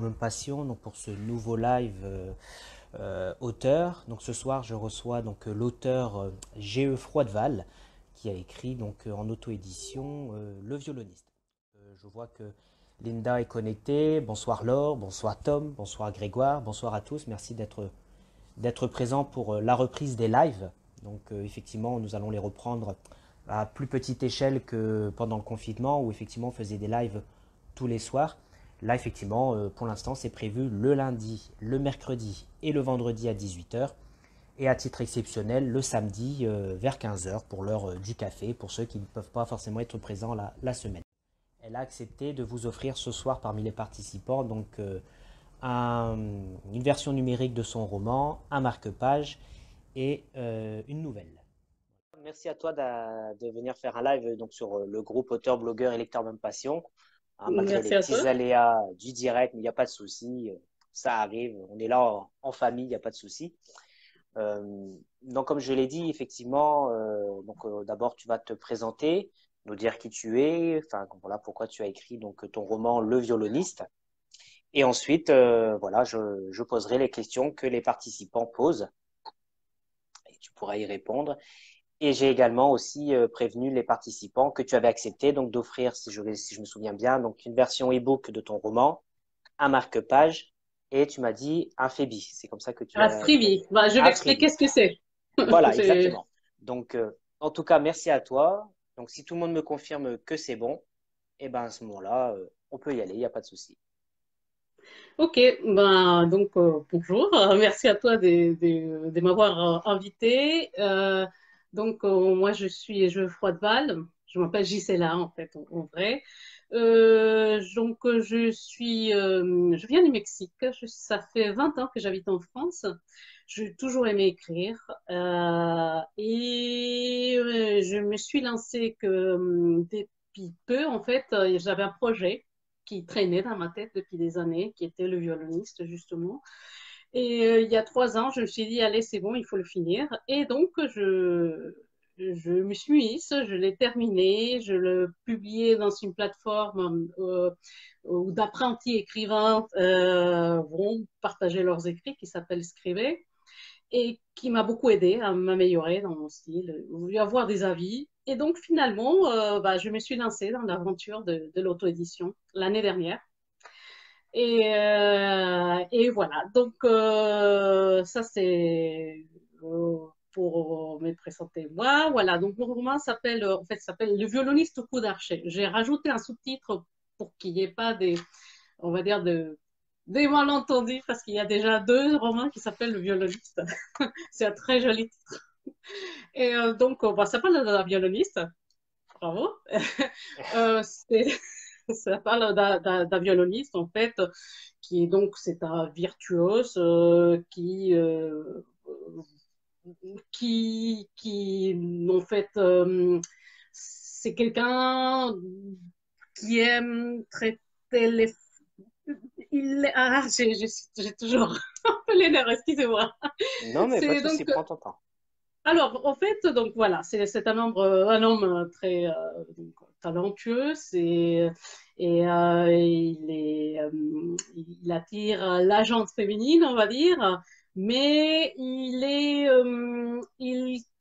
Même Passion, donc pour ce nouveau live auteur. Donc ce soir, je reçois donc l'auteur G.E. Froideval qui a écrit donc en auto-édition Le violoniste. Je vois que Linda est connectée. Bonsoir Laure, bonsoir Tom, bonsoir Grégoire, bonsoir à tous. Merci d'être présents pour la reprise des lives. Donc effectivement, nous allons les reprendre à plus petite échelle que pendant le confinement où effectivement on faisait des lives tous les soirs. Là, effectivement, pour l'instant, c'est prévu le lundi, le mercredi et le vendredi à 18 h. Et à titre exceptionnel, le samedi vers 15 h pour l'heure du café, pour ceux qui ne peuvent pas forcément être présents la semaine. Elle a accepté de vous offrir ce soir parmi les participants donc une version numérique de son roman, un marque-page et une nouvelle. Merci à toi de venir faire un live donc, sur le groupe auteur, blogueur et lecteur Même Passion. Hein, malgré les Merci à toi. petits aléas du direct, mais il n'y a pas de souci, ça arrive, on est là en famille, il n'y a pas de souci. Donc comme je l'ai dit, effectivement, d'abord tu vas te présenter, nous dire qui tu es, enfin voilà pourquoi tu as écrit donc ton roman Le violoniste. Et ensuite, voilà, je poserai les questions que les participants posent et tu pourras y répondre. Et j'ai également aussi prévenu les participants que tu avais accepté donc d'offrir, si je me souviens bien, donc une version e-book de ton roman, un marque-page, et tu m'as dit un Phoebe. C'est comme ça que Un tu m'as freebie. dit. Bah, je vais Un expliquer freebie. ce que c'est. Voilà, C'est- exactement. Donc, en tout cas, merci à toi. Donc, si tout le monde me confirme que c'est bon, et ben à ce moment-là, on peut y aller, il n'y a pas de souci. Ok, ben, donc bonjour. Merci à toi de m'avoir invité. Moi, je suis Froideval. Je m'appelle Gisela, en fait, en vrai. Je viens du Mexique. Ça fait 20 ans que j'habite en France. J'ai toujours aimé écrire. Je me suis lancée depuis peu, en fait, j'avais un projet qui traînait dans ma tête depuis des années, qui était le violoniste, justement. Il y a 3 ans, je me suis dit, allez, c'est bon, il faut le finir. Je me suis mise, je l'ai terminé, je le publié dans une plateforme où d'apprentis écrivains vont partager leurs écrits qui s'appelle Scribd et qui m'a beaucoup aidé à m'améliorer dans mon style, avoir des avis. Et donc finalement, je me suis lancée dans l'aventure de l'auto-édition l'année dernière. Et voilà, donc ça c'est pour me présenter moi. Voilà, donc mon roman s'appelle, en fait, s'appelle Le violoniste au coup d'archet. J'ai rajouté un sous-titre pour qu'il n'y ait pas on va dire, des malentendus, parce qu'il y a déjà 2 romans qui s'appellent Le violoniste. C'est un très joli titre. Ça s'appelle La violoniste. Bravo. C'est ça parle d'un violoniste en fait qui est donc c'est un virtuose qui en fait c'est quelqu'un qui aime traiter les j'ai toujours un peu les nerfs, excusez-moi. Non, mais pas de C'est souci, donc prends ton temps. alors, en fait, donc voilà, c'est un homme très donc, talentueux, il attire la gente féminine, on va dire, mais il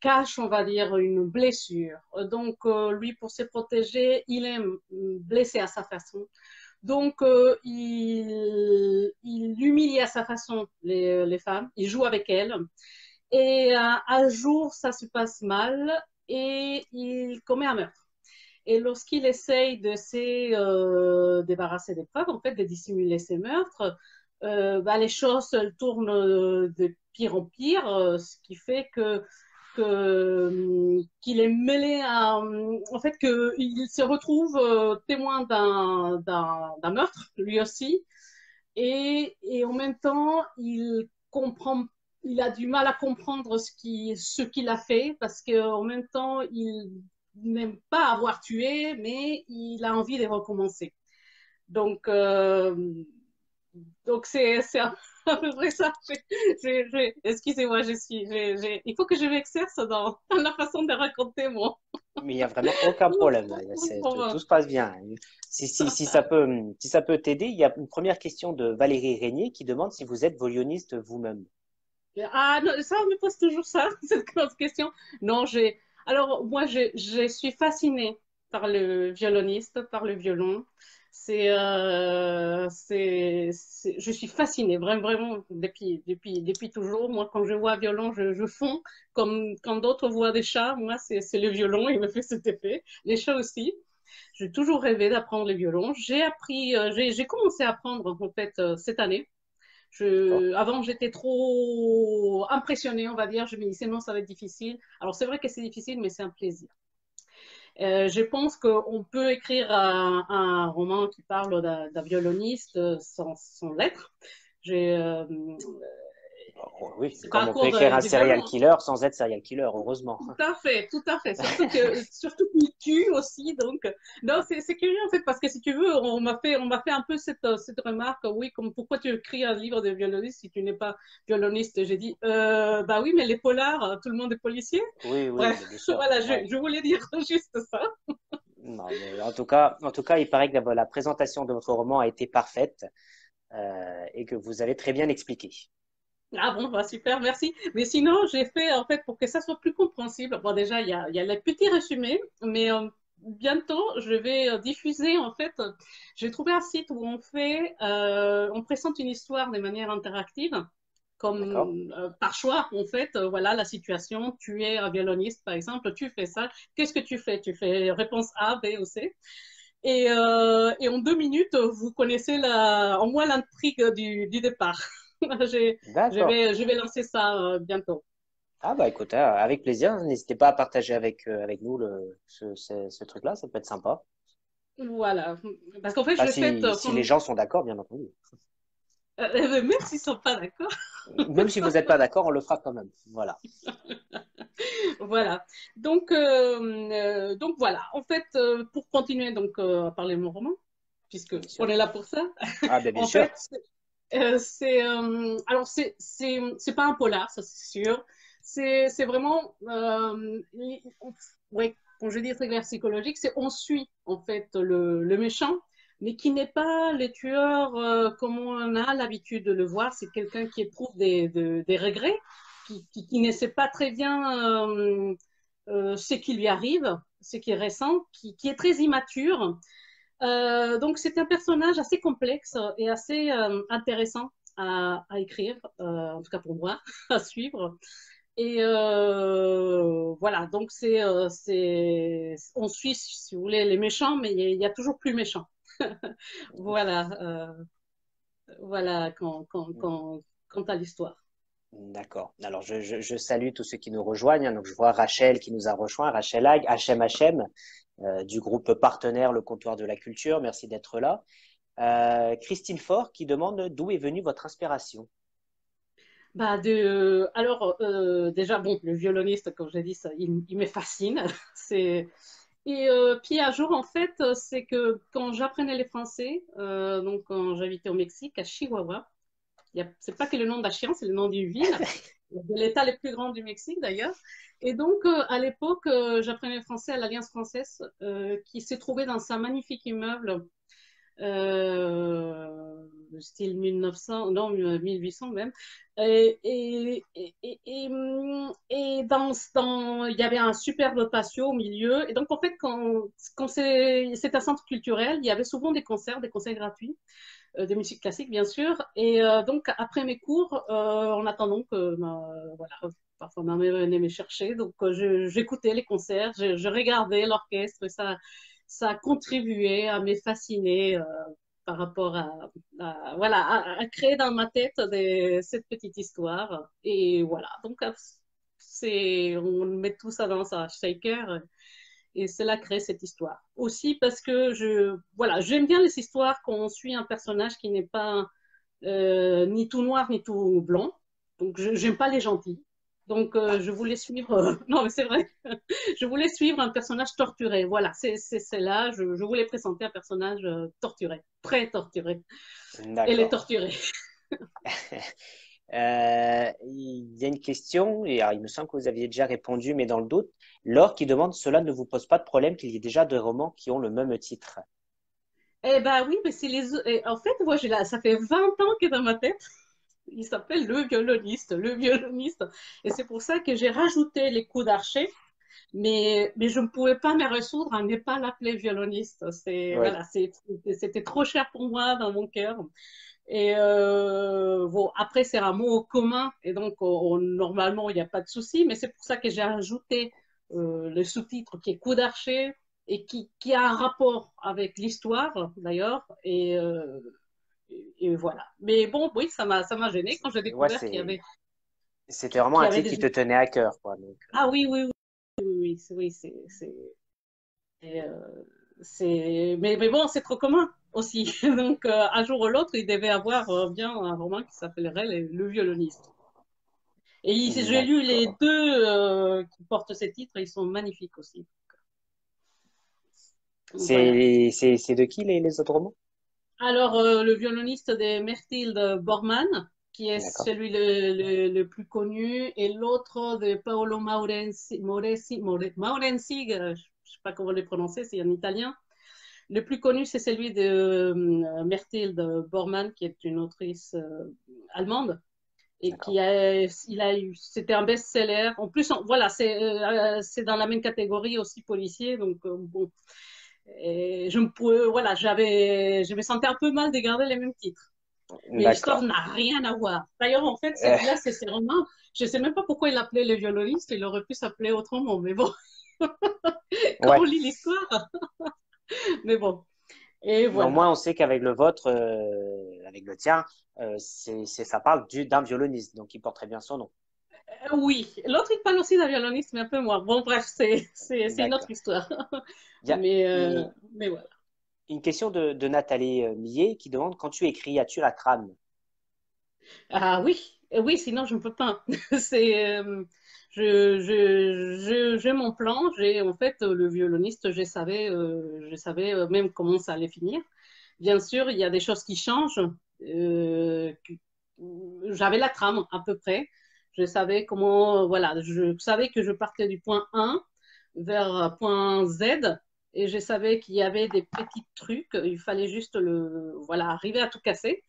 cache, on va dire, une blessure. Donc, lui, pour se protéger, il aime blesser à sa façon. Donc, il humilie à sa façon les femmes, il joue avec elles. Un jour, ça se passe mal et il commet un meurtre. Et lorsqu'il essaye de se débarrasser des preuves, en fait, de dissimuler ses meurtres, les choses elles tournent de pire en pire, ce qui fait qu'il est mêlé en fait, qu'il se retrouve témoin d'un meurtre, lui aussi, et en même temps, il a du mal à comprendre ce qu'il a fait parce qu'en même temps, il n'aime pas avoir tué, mais il a envie de recommencer. Donc, euh, donc c'est à peu près ça. Excusez-moi, il faut que je m'exerce dans la façon de raconter moi. Mais il n'y a vraiment aucun problème. Tout se passe bien. Si ça peut t'aider, il y a une première question de Valérie Régnier qui demande si vous êtes violoniste vous-même. Ah, non, ça, on me pose toujours ça, cette grosse question. Non, alors, moi, je suis fascinée par le violoniste, par le violon. Je suis fascinée, vraiment, vraiment, depuis toujours. Moi, quand je vois un violon, je fonds. Comme quand d'autres voient des chats, moi, c'est le violon, il me fait cet effet. Les chats aussi. J'ai toujours rêvé d'apprendre le violon. J'ai commencé à apprendre, en fait, cette année. D'accord? Avant, j'étais trop impressionnée, on va dire. Je me disais, non, ça va être difficile. Alors, c'est vrai que c'est difficile, mais c'est un plaisir. Je pense qu'on peut écrire un roman qui parle d'un violoniste sans lettres. J'ai, Oh, oui, c'est pas comme un on peut cours écrire un de violon. serial killer sans être serial killer, heureusement. Tout à fait, tout à fait. Surtout qu'il tue aussi. Donc, non, c'est curieux en fait, parce que si tu veux, on m'a fait un peu cette remarque, oui, comme pourquoi tu écris un livre de violoniste si tu n'es pas violoniste? J'ai dit, bah oui, mais les polars, tout le monde est policier. Oui, oui, Bref, mais bien sûr. voilà, Ouais. je voulais dire juste ça. Non, mais en tout cas, il paraît que la présentation de votre roman a été parfaite et que vous avez très bien expliqué. Ah bon, bah super, merci. Mais sinon, j'ai fait, en fait, pour que ça soit plus compréhensible, bon, déjà, il y a les petits résumés, mais bientôt, je vais diffuser, en fait, j'ai trouvé un site où on présente une histoire de manière interactive, D'accord? comme par choix, en fait, voilà la situation, tu es un violoniste, par exemple, tu fais ça, qu'est-ce que tu fais? Tu fais réponse A, B ou C. Et en 2 minutes, vous connaissez en moins l'intrigue du départ. J'ai- D'accord. je vais lancer ça bientôt. Ah bah écoute, avec plaisir. N'hésitez pas à partager avec nous ce truc-là, ça peut être sympa. Voilà. Parce qu'en fait, Enfin, je fais si les gens sont d'accord, bien entendu. même s'ils ne sont pas d'accord. Même si vous n'êtes pas d'accord, on le fera quand même. Voilà. Voilà. Donc voilà. En fait, pour continuer à parler de mon roman, puisque Bien on sûr. est là pour ça, Ah ben bien en fait, sûr. alors c'est pas un polar, ça c'est sûr. C'est vraiment, ouais, quand je dis thriller psychologique, c'est on suit en fait le méchant, mais qui n'est pas le tueur comme on a l'habitude de le voir. C'est quelqu'un qui éprouve des regrets, qui ne sait pas très bien ce qui lui arrive, ce qui est récent, qui est très immature. Donc, c'est un personnage assez complexe et assez intéressant à écrire, en tout cas pour moi, à suivre. Et voilà, donc on suit, si vous voulez, les méchants, mais il y a toujours plus méchants. Voilà, voilà, quant à l'histoire. D'accord. Alors, je salue tous ceux qui nous rejoignent. Donc, je vois Rachel qui nous a rejoint, Rachel Hag, HM, du groupe partenaire Le Comptoir de la Culture. Merci d'être là. Christine Faure qui demande d'où est venue votre inspiration. Alors, déjà, bon, le violoniste, comme j'ai dit, ça, il me fascine. C'est, puis un jour, en fait, c'est que quand j'apprenais les Français, donc quand j'habitais au Mexique, à Chihuahua, c'est pas que le nom de la chien, c'est le nom d'une ville, de l'État le plus grand du Mexique d'ailleurs. Et donc, à l'époque, j'apprenais le français à l'Alliance française, qui s'est trouvée dans un magnifique immeuble style 1900, non, 1800 même. Il y avait un superbe patio au milieu. Et donc, en fait, quand c'est un centre culturel, il y avait souvent des concerts gratuits, de musique classique, bien sûr. Et donc, après mes cours, en attendant que, voilà, parfois ma mère venait me chercher, donc j'écoutais les concerts, je regardais l'orchestre, et ça a contribué à me fasciner par rapport voilà, à créer dans ma tête cette petite histoire. Et voilà, donc on met tout ça dans un shaker et cela crée cette histoire. Aussi parce que voilà, j'aime bien les histoires quand on suit un personnage qui n'est pas ni tout noir ni tout blanc. Donc, je n'aime pas les gentils. Donc, je voulais suivre. Non, mais c'est vrai. Je voulais suivre un personnage torturé. Voilà, c'est là. Je voulais présenter un personnage torturé, très torturé. Elle est D'accord. torturée. Il y a une question, et alors, il me semble que vous aviez déjà répondu, mais dans le doute. Laure qui demande, cela ne vous pose pas de problème qu'il y ait déjà deux romans qui ont le même titre? Eh ben oui, mais c'est en fait, moi, ça fait 20 ans qu'il est dans ma tête. Il s'appelle Le Violoniste, Le Violoniste. Et c'est pour ça que j'ai rajouté les coups d'archer. Mais je ne pouvais pas me résoudre à ne pas l'appeler violoniste. Oui, Voilà, c'était trop cher pour moi dans mon cœur. Et bon, après, c'est un mot commun, et donc normalement, il n'y a pas de souci, mais c'est pour ça que j'ai ajouté le sous-titre qui est Coup d'archer et qui a un rapport avec l'histoire, d'ailleurs. Et voilà. Mais bon, oui, ça m'a gêné quand j'ai ouais, découvert c'était vraiment qu'il y un avait titre qui des. te tenait à cœur, quoi. Donc, Ah oui, oui, oui, oui, oui, et, mais bon, c'est trop commun aussi. Donc, un jour ou l'autre, il devait avoir bien un roman qui s'appellerait Le Violoniste. Et j'ai lu les d'accord. deux qui portent ces titres, et ils sont magnifiques aussi. Voilà. C'est de qui les autres romans? Alors, le violoniste de Mechtilde Bormann, qui est D'accord. celui le plus connu, et l'autre de Paolo Maurensi, je ne sais pas comment le prononcer, c'est en italien. Le plus connu, c'est celui de Mechtilde Bormann, qui est une autrice allemande et D'accord. c'était un best-seller. En plus, voilà, c'est dans la même catégorie aussi policier, donc bon, et voilà, je me sentais un peu mal de garder les mêmes titres. Mais l'histoire D'accord. n'a rien à voir. D'ailleurs, en fait, celui-là, c'est vraiment, je ne sais même pas pourquoi il l'appelait le violoniste, il aurait pu s'appeler autrement, mais bon, quand on Ouais. lit l'histoire, mais bon, et Mais au voilà. moins, on sait qu'avec le vôtre, avec le tien, ça parle d'un violoniste, donc il porte très bien son nom. Oui, l'autre, il parle aussi d'un violoniste, mais un peu moins. Bon, bref, c'est une autre D'accord. histoire. Il y a Mais, euh, une, mais voilà. une question de Nathalie Millet qui demande, quand tu écris, as-tu la trame? Ah oui, oui, sinon je ne peux pas. C'est, j'ai mon plan. J'ai en fait le violoniste, je savais même comment ça allait finir. Bien sûr, il y a des choses qui changent. Euh, que- J'avais la trame à peu près. Je savais comment, voilà, je savais que je partais du point 1 vers point Z et je savais qu'il y avait des petits trucs. Il fallait juste voilà, arriver à tout casser.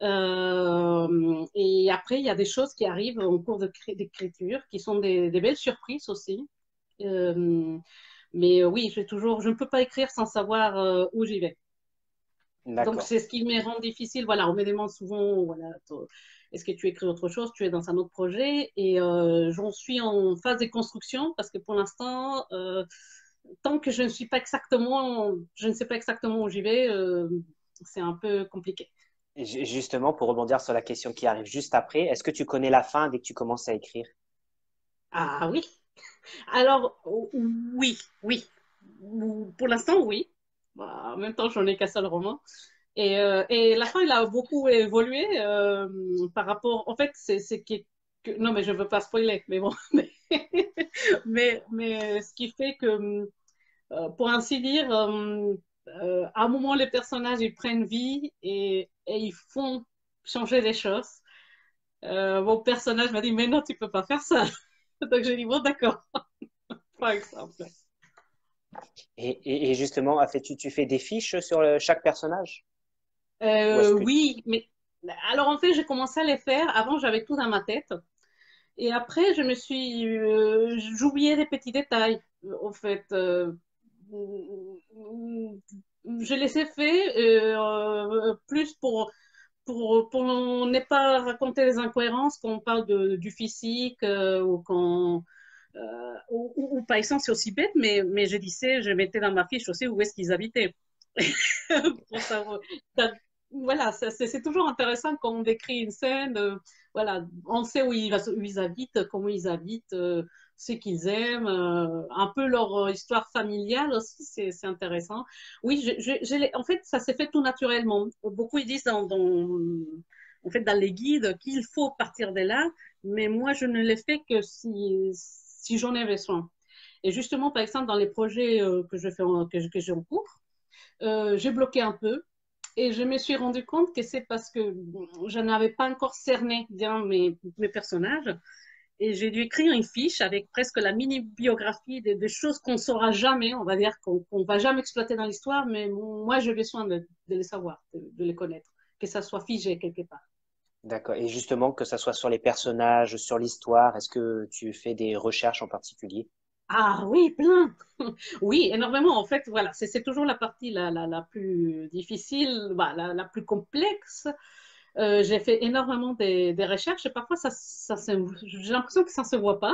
Et après, il y a des choses qui arrivent en cours d'écriture qui sont des belles surprises aussi. Euh, mais oui, je ne peux pas écrire sans savoir où j'y vais. Donc, D'accord. c'est ce qui me rend difficile. Voilà, on me demande souvent, voilà, est-ce que tu écris autre chose? Tu es dans un autre projet? Et j'en suis en phase de construction parce que pour l'instant, tant que je ne sais pas exactement où j'y vais, c'est un peu compliqué. Et justement, pour rebondir sur la question qui arrive juste après, est-ce que tu connais la fin dès que tu commences à écrire? Ah oui. Alors, oui, oui. Pour l'instant, oui. Bah, en même temps, j'en ai qu'un seul roman. Et la fin, il a beaucoup évolué par rapport. En fait, non, mais je ne veux pas spoiler, mais bon. Mais ce qui fait que, pour ainsi dire, à un moment, les personnages, ils prennent vie et ils font changer les choses. Mon personnage m'a dit, mais non, tu peux pas faire ça. Donc, j'ai dit, bon, d'accord, par exemple. Et justement, tu fais des fiches sur chaque personnage? Ou est-ce que... Oui, mais alors en fait, j'ai commencé à les faire. Avant, j'avais tout dans ma tête. Et après, j'oubliais des petits détails. Au fait, je laissais faire plus pour ne pas raconter les incohérences quand on parle du physique ou par exemple, c'est aussi bête, mais je mettais dans ma fiche aussi où est-ce qu'ils habitaient. Pour savoir. Voilà, c'est toujours intéressant quand on décrit une scène. Voilà, on sait où ils habitent, comment ils habitent, ce qu'ils aiment, un peu leur histoire familiale aussi, c'est intéressant. Oui, en fait, ça s'est fait tout naturellement. Beaucoup ils disent en fait, dans les guides qu'il faut partir de là, mais moi, je ne l'ai fait que si j'en avais besoin. Et justement, par exemple, dans les projets que j'ai en cours, j'ai bloqué un peu Et je me suis rendu compte que c'est parce que je n'avais pas encore cerné bien mes personnages. Et j'ai dû écrire une fiche avec presque la mini-biographie des choses qu'on ne saura jamais, on va dire, qu'on ne va jamais exploiter dans l'histoire, mais moi, j'ai besoin de les savoir, de les connaître, que ça soit figé quelque part. D'accord. Et justement, que ça soit sur les personnages, sur l'histoire, est-ce que tu fais des recherches en particulier? Ah oui, plein. Oui, énormément. En fait, voilà, c'est toujours la partie la plus difficile, bah, la plus complexe. J'ai fait énormément des recherches et parfois j'ai l'impression que ça ne se voit pas.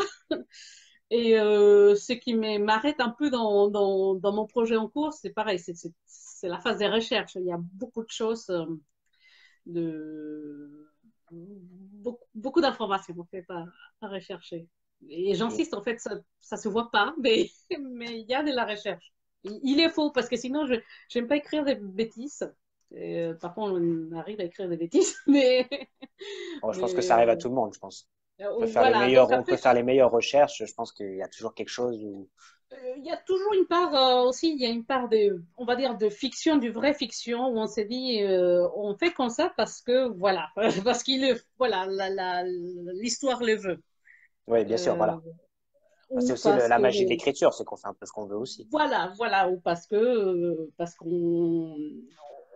Et ce qui m'arrête un peu dans mon projet en cours, c'est pareil, c'est la phase des recherches. Il y a beaucoup de choses, de, beaucoup d'informations en fait, à rechercher. Et Et, j'insiste, en fait, ça se voit pas, mais il y a de la recherche. Il est faux, parce que sinon, je n'aime pas écrire des bêtises. Et, parfois, on arrive à écrire des bêtises, bon, je pense que mais ça arrive à tout le monde, je pense. voilà. Donc On peut après, faire les meilleures recherches. Je pense qu'il y a toujours quelque chose où, il y a toujours une part aussi, il y a une part de, on va dire, de fiction, du vrai fiction, où on s'est dit, on fait comme ça parce que, voilà, parce voilà, l'histoire le veut. oui, bien sûr, Euh, voilà. Bah, c'est ou aussi parce la que, magie de l'écriture, c'est qu'on fait un peu ce qu'on veut aussi. voilà, ou parce qu'on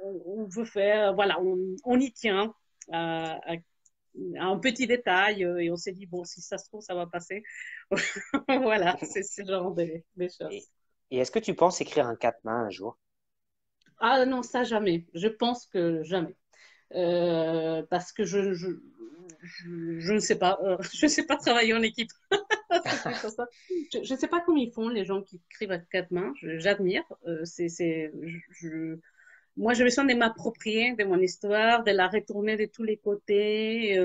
on veut faire, voilà, on y tient à un petit détail et on s'est dit, bon, si ça se trouve, ça va passer. Voilà, c'est ce genre de Et, choses. et est-ce que tu penses écrire un quatre-mains un jour? Ah non, ça jamais. Je pense que jamais. Parce que je ne sais pas. Je ne sais pas travailler en équipe. C'est plutôt ça. Je ne sais pas comment ils font, les gens qui écrivent à quatre mains. J'admire. Moi, j'ai besoin de m'approprier de mon histoire, de la retourner de tous les côtés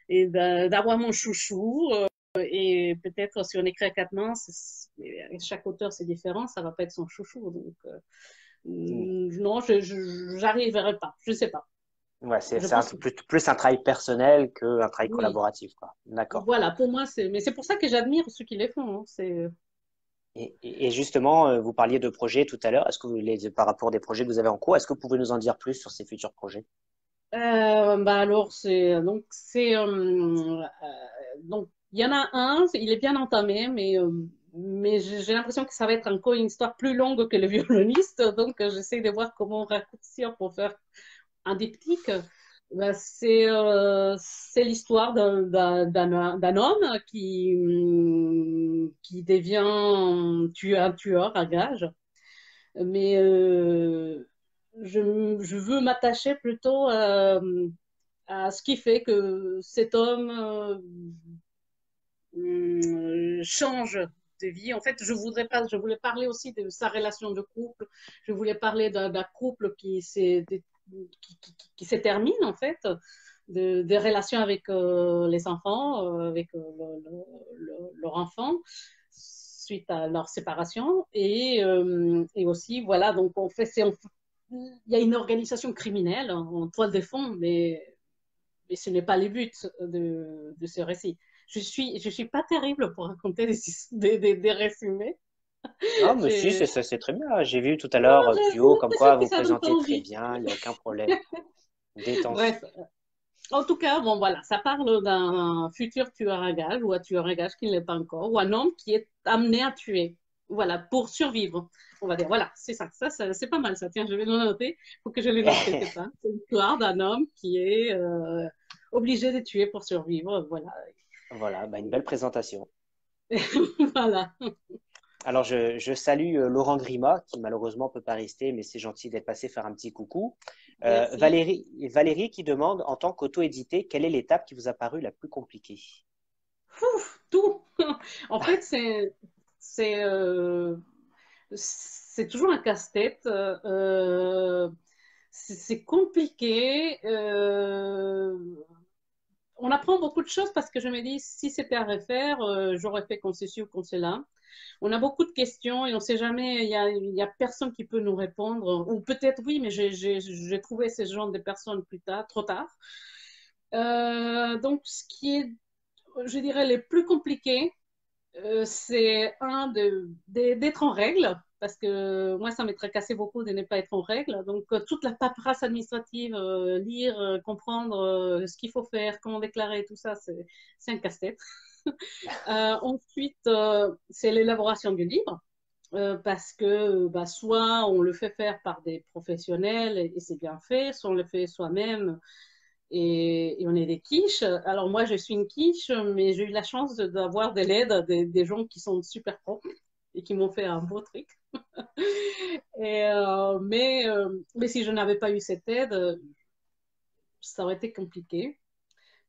et d'avoir mon chouchou. Et peut-être si on écrit à quatre mains, chaque auteur c'est différent, ça va pas être son chouchou. Donc, Hmm. non, j'arriverai pas. Je sais pas. Ouais, Je c'est pense que plus un travail personnel qu'un travail oui. collaboratif, quoi. D'accord. Voilà, pour moi, mais c'est pour ça que j'admire ceux qui les font, hein. Et justement, vous parliez de projets tout à l'heure. Est-ce que par rapport à des projets que vous avez en cours, est-ce que vous pouvez nous en dire plus sur ces futurs projets? Bah alors, donc il y en a un, il est bien entamé, mais j'ai l'impression que ça va être encore une histoire plus longue que le violoniste, donc j'essaie de voir comment raccourcir pour faire un diptyque. Bah, c'est l'histoire d'un homme qui devient un tueur à gages. Mais je veux m'attacher plutôt à ce qui fait que cet homme change de vie. En fait, je voulais parler aussi de sa relation de couple. Je voulais parler d'un couple qui s'étermine, en fait, des relations avec les enfants, avec leur enfant, suite à leur séparation. Et aussi, voilà, donc il y a une organisation criminelle en toile de fond, mais ce n'est pas le but de ce récit. Je suis pas terrible pour raconter des résumés. Non, mais si, Je, c'est très bien. J'ai vu tout à non, l'heure j'ai plus haut comme l'impression quoi que vous ça donne pas présentez très envie. bien, il n'y a aucun problème. Détente. Bref, en tout cas, bon voilà, ça parle d'un futur tueur à gages ou un tueur à gages qui ne l'est pas encore, ou un homme qui est amené à tuer. Voilà, pour survivre. On va dire, voilà, c'est ça. C'est pas mal ça. Tiens, je vais le noter. Il faut que je le note quelque part. C'est l'histoire d'un homme qui est obligé de tuer pour survivre. Voilà. Voilà, bah, une belle présentation. Voilà. Alors, je salue Laurent Grima, qui malheureusement peut pas rester, mais c'est gentil d'être passé faire un petit coucou. Merci. Valérie qui demande, en tant qu'auto-édité, quelle est l'étape qui vous a paru la plus compliquée? Ouf, tout. En fait, c'est c'est toujours un casse-tête. C'est compliqué. On apprend beaucoup de choses parce que je me dis, si c'était à refaire, j'aurais fait comme ceci ou comme cela. On a beaucoup de questions et on ne sait jamais, il y a personne qui peut nous répondre. Ou peut-être oui, mais j'ai trouvé ce genre de personnes plus tard, trop tard. Donc, ce qui est, je dirais, le plus compliqué, c'est d'être en règle. parce que moi, ça m'est tracassé beaucoup de ne pas être en règle. Donc, toute la paperasse administrative, lire, comprendre ce qu'il faut faire, comment déclarer, tout ça, c'est un casse-tête. Ensuite, c'est l'élaboration du livre. Parce que bah, soit on le fait faire par des professionnels et c'est bien fait, soit on le fait soi-même et on est des quiches. Alors moi, je suis une quiche, mais j'ai eu la chance d'avoir de l'aide des gens qui sont super pros et qui m'ont fait un beau truc. Mais si je n'avais pas eu cette aide, ça aurait été compliqué.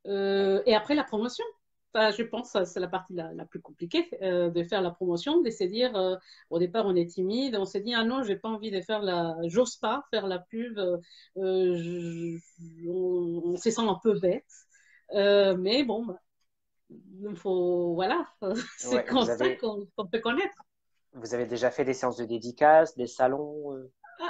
Et après, la promotion. Enfin, je pense que c'est la partie la plus compliquée de faire la promotion, de se dire, au départ, on est timide, on s'est dit, ah non, j'ai pas envie de faire j'ose pas faire la pub, on se sent un peu bête. Mais bon, bah, voilà, c'est Ouais, comme ça qu'on peut connaître. vous avez déjà fait des séances de dédicaces, des salons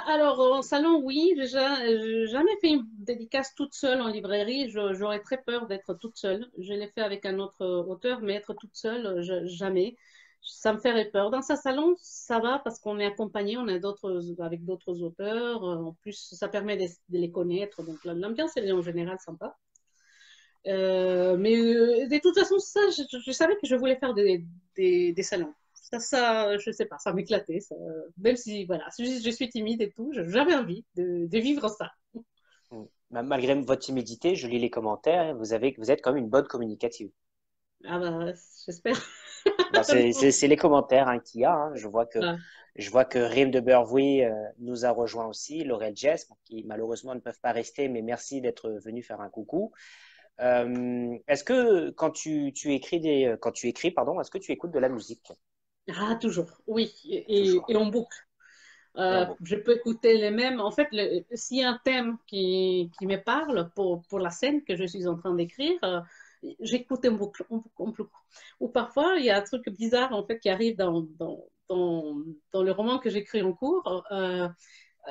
Alors, en salon, oui, j'ai jamais fait une dédicace toute seule en librairie. J'aurais très peur d'être toute seule. Je l'ai fait avec un autre auteur, mais être toute seule, jamais. Ça me ferait peur. Dans un salon, ça va parce qu'on est accompagné, on est avec d'autres auteurs. En plus, ça permet de les connaître. Donc, l'ambiance, elle est en général sympa. Mais de toute façon, ça, je savais que je voulais faire des salons. Je sais pas, ça m'éclatait. Même si, voilà, si je suis timide et tout, j'avais envie de vivre ça. malgré votre timidité, je lis les commentaires, et vous êtes quand même une bonne communicative. Ah bah, j'espère. Bah, c'est les commentaires hein, qu'il y a. Hein. Ah, Je vois que Rim de Burvoui nous a rejoint aussi, Laurel Jess, qui malheureusement ne peuvent pas rester, mais merci d'être venu faire un coucou. Est-ce que quand tu écris, pardon, est-ce que tu écoutes de la musique? ah, toujours, oui, Toujours. et en boucle. Et en boucle. Je peux écouter les mêmes. En fait, s'il y a un thème qui me parle pour la scène que je suis en train d'écrire, j'écoute en boucle, en boucle, en boucle. Ou parfois, il y a un truc bizarre en fait, qui arrive dans le roman que j'écris en cours.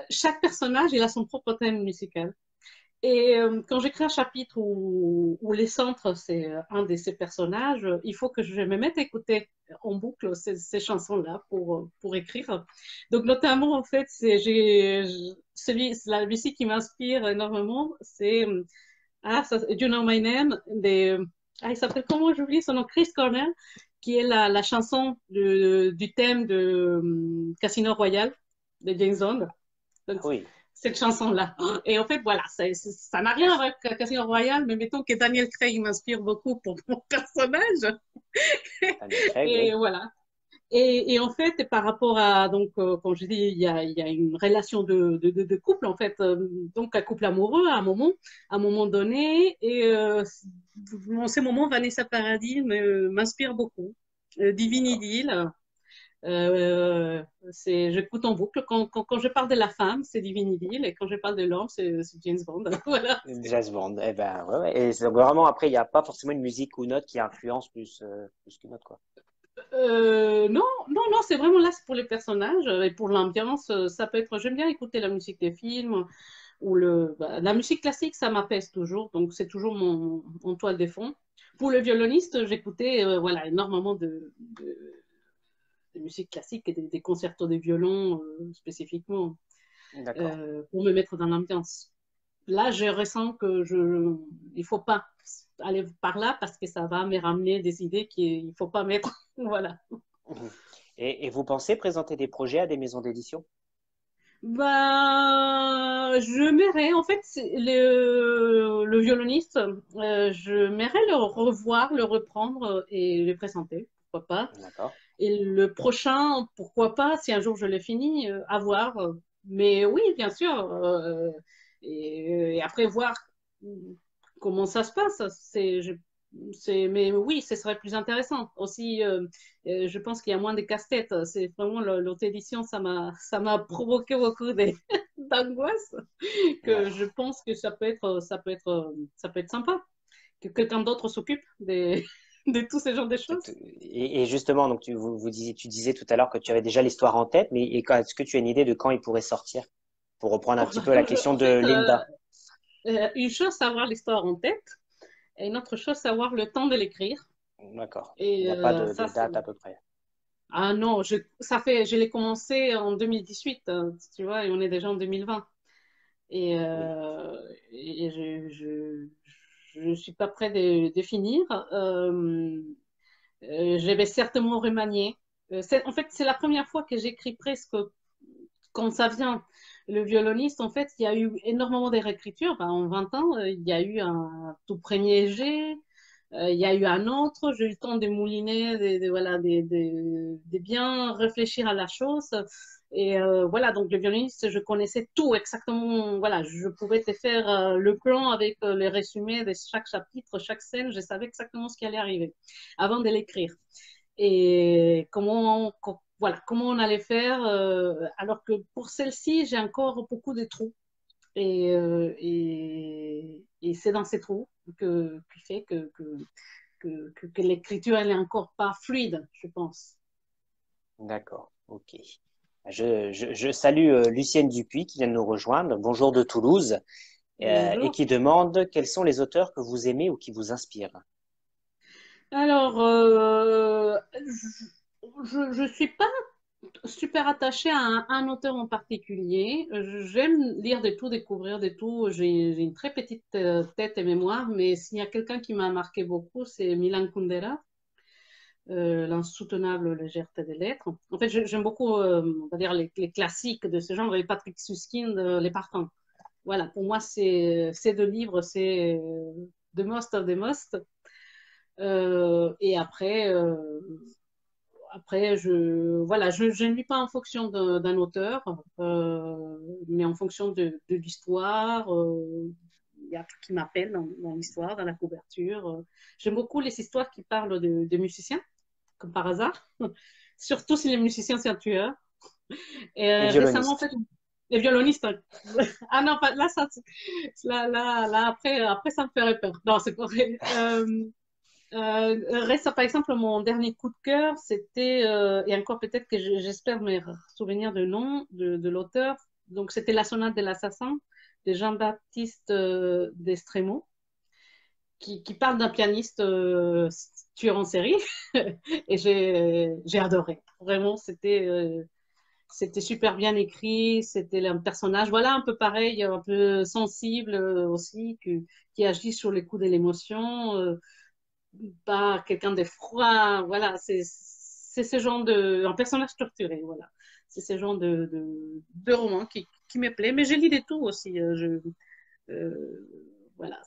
Chaque personnage, il a son propre thème musical. Et quand j'écris un chapitre où les centres, c'est un de ces personnages, il faut que je me mette à écouter en boucle ces chansons-là pour écrire. Donc, notamment, en fait, la musique qui m'inspire énormément, c'est Do You Know My Name il s'appelle comment, j'oublie son nom, Chris Cornell, qui est la chanson du thème de Casino Royale de James Bond. Ah Donc, oui, cette chanson-là. Et en fait, voilà, ça n'a rien avec Casino Royale, mais mettons que Daniel Craig m'inspire beaucoup pour mon personnage. Daniel Craig, Et oui. voilà. Et en fait, par rapport à, donc, quand je dis, il y a une relation de couple, en fait, donc un couple amoureux à un moment donné, et en ce moment, Vanessa Paradis m'inspire beaucoup. Divine D'accord. Idylle, j'écoute en boucle. Quand je parle de la femme, c'est Divine Idylle, et quand je parle de l'homme, c'est James Bond. Voilà. Jazz band. Eh ben, ouais, ouais. Et c'est vraiment, après, il n'y a pas forcément une musique ou une note qui influence plus qu'une autre, quoi. Non, non, non, c'est vraiment là, c'est pour les personnages et pour l'ambiance. Ça peut être, j'aime bien écouter la musique des films ou la musique classique, ça m'apaise toujours, donc c'est toujours mon toile de fond. Pour le violoniste, j'écoutais voilà, énormément de musique classique et des concertos de violon spécifiquement D'accord. pour me mettre dans l'ambiance. Là, je ressens il faut pas aller par là parce que ça va me ramener des idées qu'il ne faut pas mettre. Voilà. Mhm. Et vous pensez présenter des projets à des maisons d'édition? Bah, je m'aimerais, en fait, le violoniste, je m'aimerais le revoir, le reprendre et le présenter, pourquoi pas. D'accord. Et le prochain, pourquoi pas, si un jour je l'ai fini, à voir. Mais oui, bien sûr. Et après, voir comment ça se passe. Mais oui, ce serait plus intéressant. Aussi, je pense qu'il y a moins de casse-tête. C'est vraiment l'autre édition, ça m'a provoqué beaucoup d'angoisse Ouais. que je pense que ça peut être sympa que quelqu'un d'autre s'occupe de tous ces genres de choses. Et justement, donc tu disais tout à l'heure que tu avais déjà l'histoire en tête, mais est-ce que tu as une idée de quand il pourrait sortir? Pour reprendre un Oh, petit bah, peu la question en de fait, Linda. une chose, c'est avoir l'histoire en tête, et une autre chose, c'est avoir le temps de l'écrire. D'accord. Il Et n'y a pas ça, de date à peu près. Ah non, je l'ai commencé en 2018, tu vois, et on est déjà en 2020. Et, Oui, je suis pas près de finir. Je vais certainement remanier. En fait, c'est la première fois que j'écris presque quand ça vient. Le violoniste, en fait, il y a eu énormément de réécritures. Ben, en 20 ans, il y a eu un tout premier jet, il y a eu un autre, j'ai eu le temps de mouliner, voilà, de bien réfléchir à la chose. Et voilà, donc le violoniste, je connaissais tout exactement. Voilà, je pouvais te faire le plan avec les résumés de chaque chapitre, chaque scène. Je savais exactement ce qui allait arriver avant de l'écrire. Et voilà, comment on allait faire. Alors que pour celle-ci, j'ai encore beaucoup de trous. Et c'est dans ces trous qui fait que l'écriture, elle est encore pas fluide, je pense. d'accord, ok. Je salue Lucienne Dupuis qui vient de nous rejoindre. Bonjour de Toulouse et Bonjour. qui demande quels sont les auteurs que vous aimez ou qui vous inspirent. Alors, je suis pas super attachée à un auteur en particulier. J'aime lire de tout, découvrir de tout. J'ai une très petite tête et mémoire, mais s'il y a quelqu'un qui m'a marqué beaucoup, c'est Milan Kundera, L'insoutenable légèreté des lettres. En fait, j'aime beaucoup, on va dire, les classiques de ce genre, et Patrick Suskind, Les Partants. Voilà, pour moi, ces deux livres, c'est the most of the most. Et après, voilà, je ne lis pas en fonction d'un auteur, mais en fonction de l'histoire. Il y a tout qui m'appelle dans l'histoire, dans la couverture. J'aime beaucoup les histoires qui parlent de musiciens, comme par hasard, surtout si les musiciens sont tueurs. Et Les récemment, en violonistes. fait, les violonistes. Ah non, là, là après, ça me ferait peur. Non, c'est pas vrai. Par exemple, mon dernier coup de cœur, c'était, et encore peut-être que j'espère me souvenir de nom de l'auteur, donc c'était La Sonate de l'Assassin de Jean-Baptiste Destremo, qui parle d'un pianiste tueur en série, et j'ai adoré. Vraiment, c'était super bien écrit, c'était un personnage, voilà, un peu pareil, un peu sensible aussi, qui agit sur les coups de l'émotion. Pas quelqu'un de froid, voilà, c'est ce genre un personnage torturé, voilà. C'est ce genre de roman qui me plaît, mais je lis des tout aussi, euh, voilà.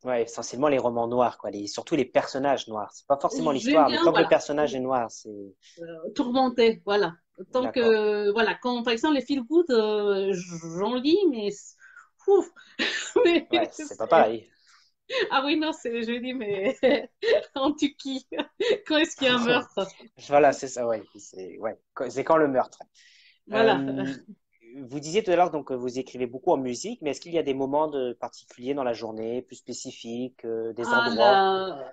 Ouais, essentiellement les romans noirs, quoi. Surtout les personnages noirs. C'est pas forcément J'aime l'histoire, mais bien, tant que le voilà, personnage est noir, c'est tourmenté, voilà. Tant d'accord. que, voilà, quand par exemple les feel good, j'en lis, mais ouf, mais Ouais, c'est pas pareil. ah oui, non, je dis, mais en Turquie, quand est-ce qu'il y a un meurtre? Voilà, c'est ça, ouais. C'est quand le meurtre. Voilà. Euh, Vous disiez tout à l'heure donc que vous écrivez beaucoup en musique, mais est-ce qu'il y a des moments particuliers dans la journée, plus spécifiques, des Ah, endroits?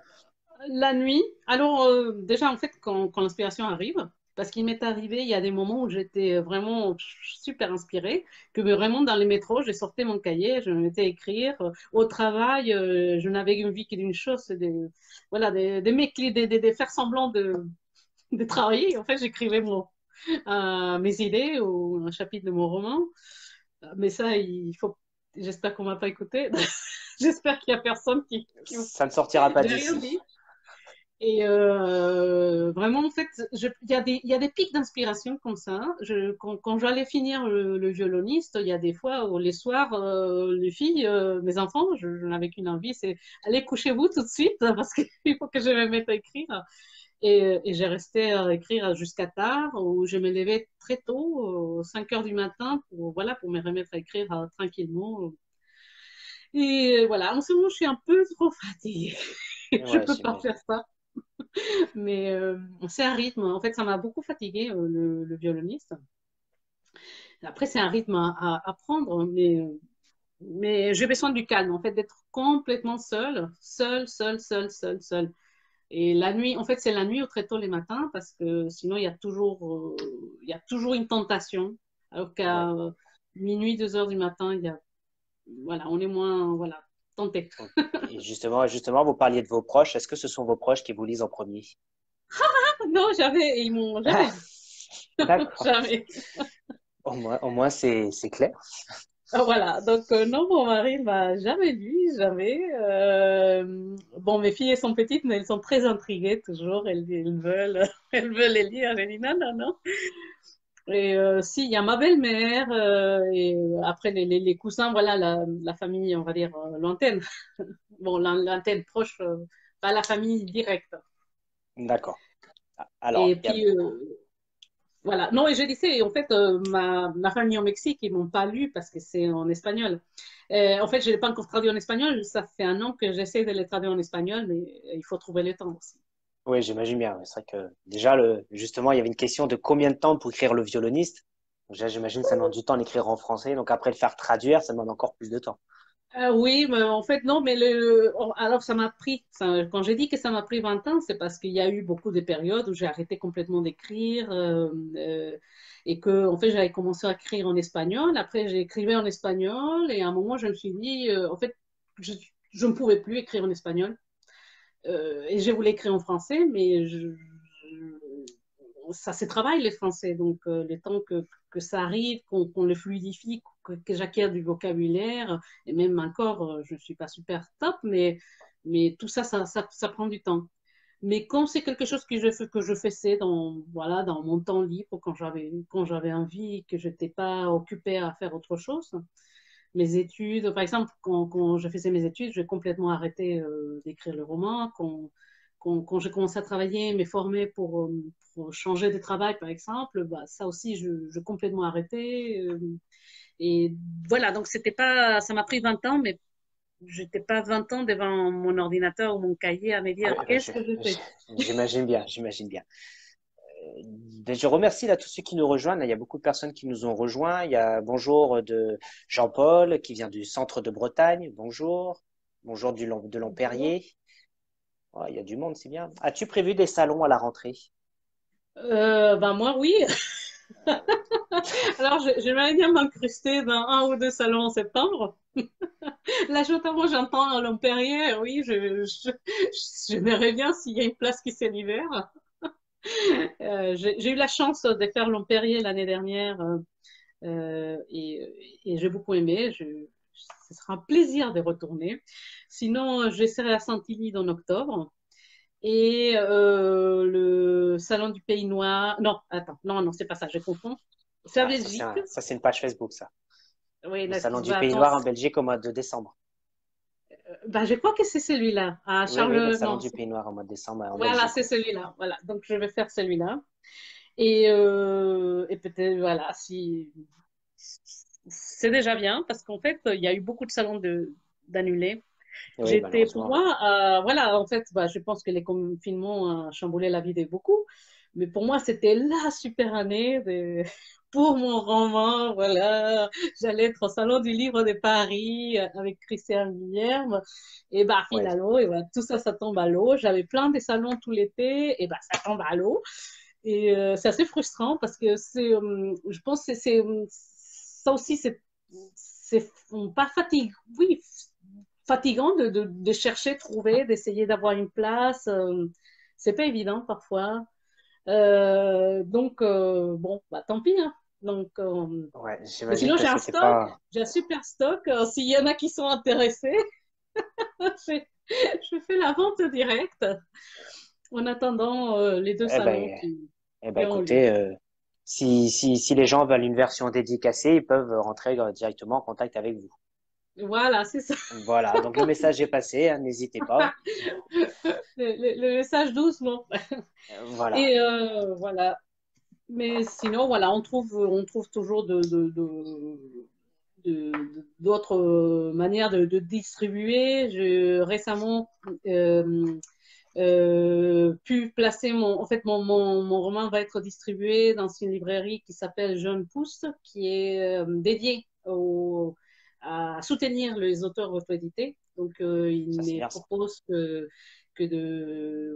la nuit. Alors, déjà, en fait, quand l'inspiration arrive, parce qu'il m'est arrivé, il y a des moments où j'étais vraiment super inspirée, que vraiment dans les métros, j'ai sorti mon cahier, je me mettais à écrire. Au travail, je n'avais envie que d'une chose, c'est voilà, de faire semblant de travailler. En fait, j'écrivais mes idées ou un chapitre de mon roman. Mais ça, j'espère qu'on m'a pas écouté. J'espère qu'il y a personne Ça ne sortira pas j'ai rien d'ici. dit. Et vraiment, en fait, il y a des pics d'inspiration comme ça. Quand j'allais finir le violoniste, il y a des fois où les soirs, les filles, mes enfants, je n'avais qu'une envie, c'est allez, couchez-vous tout de suite parce qu'il faut que je me mette à écrire. Et j'ai resté à écrire jusqu'à tard, où je me levais très tôt, 5 heures du matin, voilà, pour me remettre à écrire tranquillement. Et voilà, en ce moment, je suis un peu trop fatiguée. Je Ouais, peux pas j'imagine. faire ça. Mais c'est un rythme. En fait, ça m'a beaucoup fatigué, le violoniste. Après, c'est un rythme à prendre, mais j'ai besoin du calme, en fait, d'être complètement seule. Et la nuit, en fait, c'est la nuit ou très tôt les matins, parce que sinon, il y a toujours une tentation. Alors Ouais. qu'à minuit, 2 heures du matin, voilà, on est moins, voilà, tenté. Ok. Et justement, vous parliez de vos proches. Est-ce que ce sont vos proches qui vous lisent en premier? Non, jamais, ils m'ont jamais dit. D'accord. Jamais. Au moins c'est clair. Ah, voilà, donc non, mon mari ne m'a jamais lu, jamais. Bon, mes filles, elles sont petites, mais elles sont très intriguées toujours. Elles veulent, elles veulent les lire. J'ai dit non, non, non. Et si, il y a ma belle-mère, et après les cousins, voilà, la famille, on va dire, lointaine. Bon, l'antenne proche, pas la famille directe. D'accord. Alors, Et puis, voilà. Non, et je disais, en fait, ma famille au Mexique, ils m'ont pas lu parce que c'est en espagnol. En fait, je ne l'ai pas encore traduit en espagnol. Ça fait un an que j'essaie de les traduire en espagnol, mais il faut trouver le temps aussi. oui, j'imagine bien. C'est vrai que déjà, justement, il y avait une question de combien de temps pour écrire le violoniste. Déjà, j'imagine que ça demande du temps d'écrire en français. Donc après, le faire traduire, ça demande encore plus de temps. Oui, mais en fait, non, mais alors ça m'a pris, quand j'ai dit que ça m'a pris 20 ans, c'est parce qu'il y a eu beaucoup de périodes où j'ai arrêté complètement d'écrire et que, en fait, j'avais commencé à écrire en espagnol. Après, j'ai écrivé en espagnol et à un moment, je me suis dit, en fait, je, je ne pouvais plus écrire en espagnol. Et je voulais écrire en français, mais ça se travaille les français. Donc, le temps que ça arrive, qu'on le fluidifie, que j'acquiert du vocabulaire, et même encore, je ne suis pas super top, mais tout ça, ça prend du temps. Mais quand c'est quelque chose que je faisais dans, voilà, dans mon temps libre, quand j'avais envie, que je n'étais pas occupée à faire autre chose, mes études, par exemple, quand je faisais mes études, j'ai complètement arrêté d'écrire le roman. Quand j'ai commencé à travailler, me former pour changer de travail, par exemple, bah, ça aussi, je complètement arrêté. Et voilà, donc c'était pas, ça m'a pris 20 ans, mais j'étais pas 20 ans devant mon ordinateur ou mon cahier à me Ah dire oui, qu'est-ce que je fais. j'imagine bien, j'imagine bien. Ben, je remercie là tous ceux qui nous rejoignent. Il y a beaucoup de personnes qui nous ont rejoints. Il y a bonjour de Jean-Paul qui vient du centre de Bretagne. Bonjour. Bonjour de Lampérier. Oh, il y a du monde, c'est bien. As-tu prévu des salons à la rentrée? Ben moi, oui. Alors, j'aimerais bien m'incruster dans un ou deux salons en septembre. Là, notamment, j'entends Lampérière, oui, j'aimerais bien s'il y a une place qui s'est libère. J'ai eu la chance de faire Lampérier l'année dernière et j'ai beaucoup aimé. Ce sera un plaisir de retourner. Sinon, j'essaierai à Saint-Hilly en octobre. Et le salon du Pays Noir. Non, attends, non, non, c'est pas ça, je confonds. C'est à Ah, Belgique. ça, c'est une page Facebook, ça. Oui, Le là, salon du bah, Pays attends, Noir en Belgique au mois de décembre. bah, je crois que c'est celui-là. À Oui, oui, le Charles, salon non, du Pays Noir au mois de décembre en voilà, Belgique, c'est oui. celui-là. Voilà, donc je vais faire celui-là. Et peut-être, voilà, si c'est déjà bien, parce qu'en fait, il y a eu beaucoup de salons d'annulés. Oui, J'étais, pour malheureusement. moi, voilà, en fait, bah, je pense que les confinements ont chamboulé la vie de beaucoup, mais pour moi, c'était la super année pour mon roman, voilà. J'allais être au Salon du Livre de Paris avec Christian Guillerme, et bah, Oui, finalement, et bah, tout ça, ça tombe à l'eau. J'avais plein de salons tout l'été, et bah, ça tombe à l'eau. Et c'est assez frustrant parce que je pense que ça aussi, c'est pas fatigant, oui, fatigant de chercher, trouver, d'essayer d'avoir une place. C'est pas évident parfois. Donc, bon, bah, tant pis, hein. Donc, ouais, mais j'imagine sinon, que c'était pas. j'ai un super stock. S'il y en a qui sont intéressés, je, je fais la vente directe en attendant les deux Eh salons ben, eh ben, qui ont lieu. écoutez, si les gens veulent une version dédicacée, ils peuvent rentrer directement en contact avec vous. Voilà, c'est ça. Voilà, donc le message est passé, hein, n'hésitez pas. Le message doucement. Voilà. Et voilà. Mais sinon, voilà, on trouve toujours d'autres manières de distribuer. Récemment pu placer en fait, mon roman va être distribué dans une librairie qui s'appelle Jeune Pousse, qui est dédiée à soutenir les auteurs auto-édités. Donc, il Ça, c'est me bien ça. propose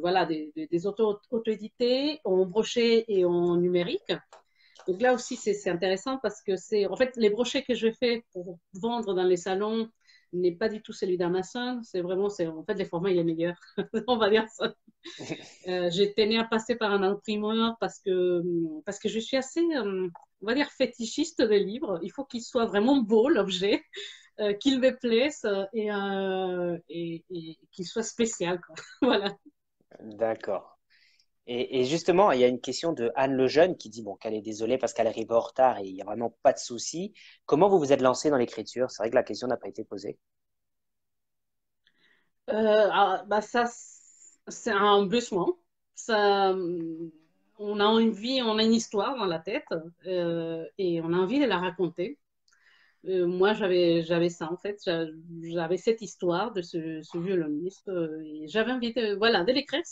voilà, des auteurs auto-édités en brochet et en numérique. Donc là aussi, c'est intéressant parce que c'est en fait les brochets que je fais pour vendre dans les salons n'est pas du tout celui d'Amazon. C'est vraiment, en fait, les formats, il est meilleur. On va dire ça. J'ai tenu à passer par un imprimeur parce que je suis assez, on va dire, fétichiste des livres. Il faut qu'il soit vraiment beau, l'objet, qu'il me plaise et qu'il soit spécial, quoi. Voilà. D'accord. Et justement, il y a une question de Anne Lejeune qui dit bon, qu'elle est désolée parce qu'elle arrive en retard et il n'y a vraiment pas de souci. Comment vous vous êtes lancé dans l'écriture? C'est vrai que la question n'a pas été posée. Bah ça, c'est un besoin. Ça, on a envie, on a une histoire dans la tête et on a envie de la raconter. Moi, j'avais ça en fait. J'avais cette histoire de ce violoniste et j'avais envie de, voilà, de l'écrire.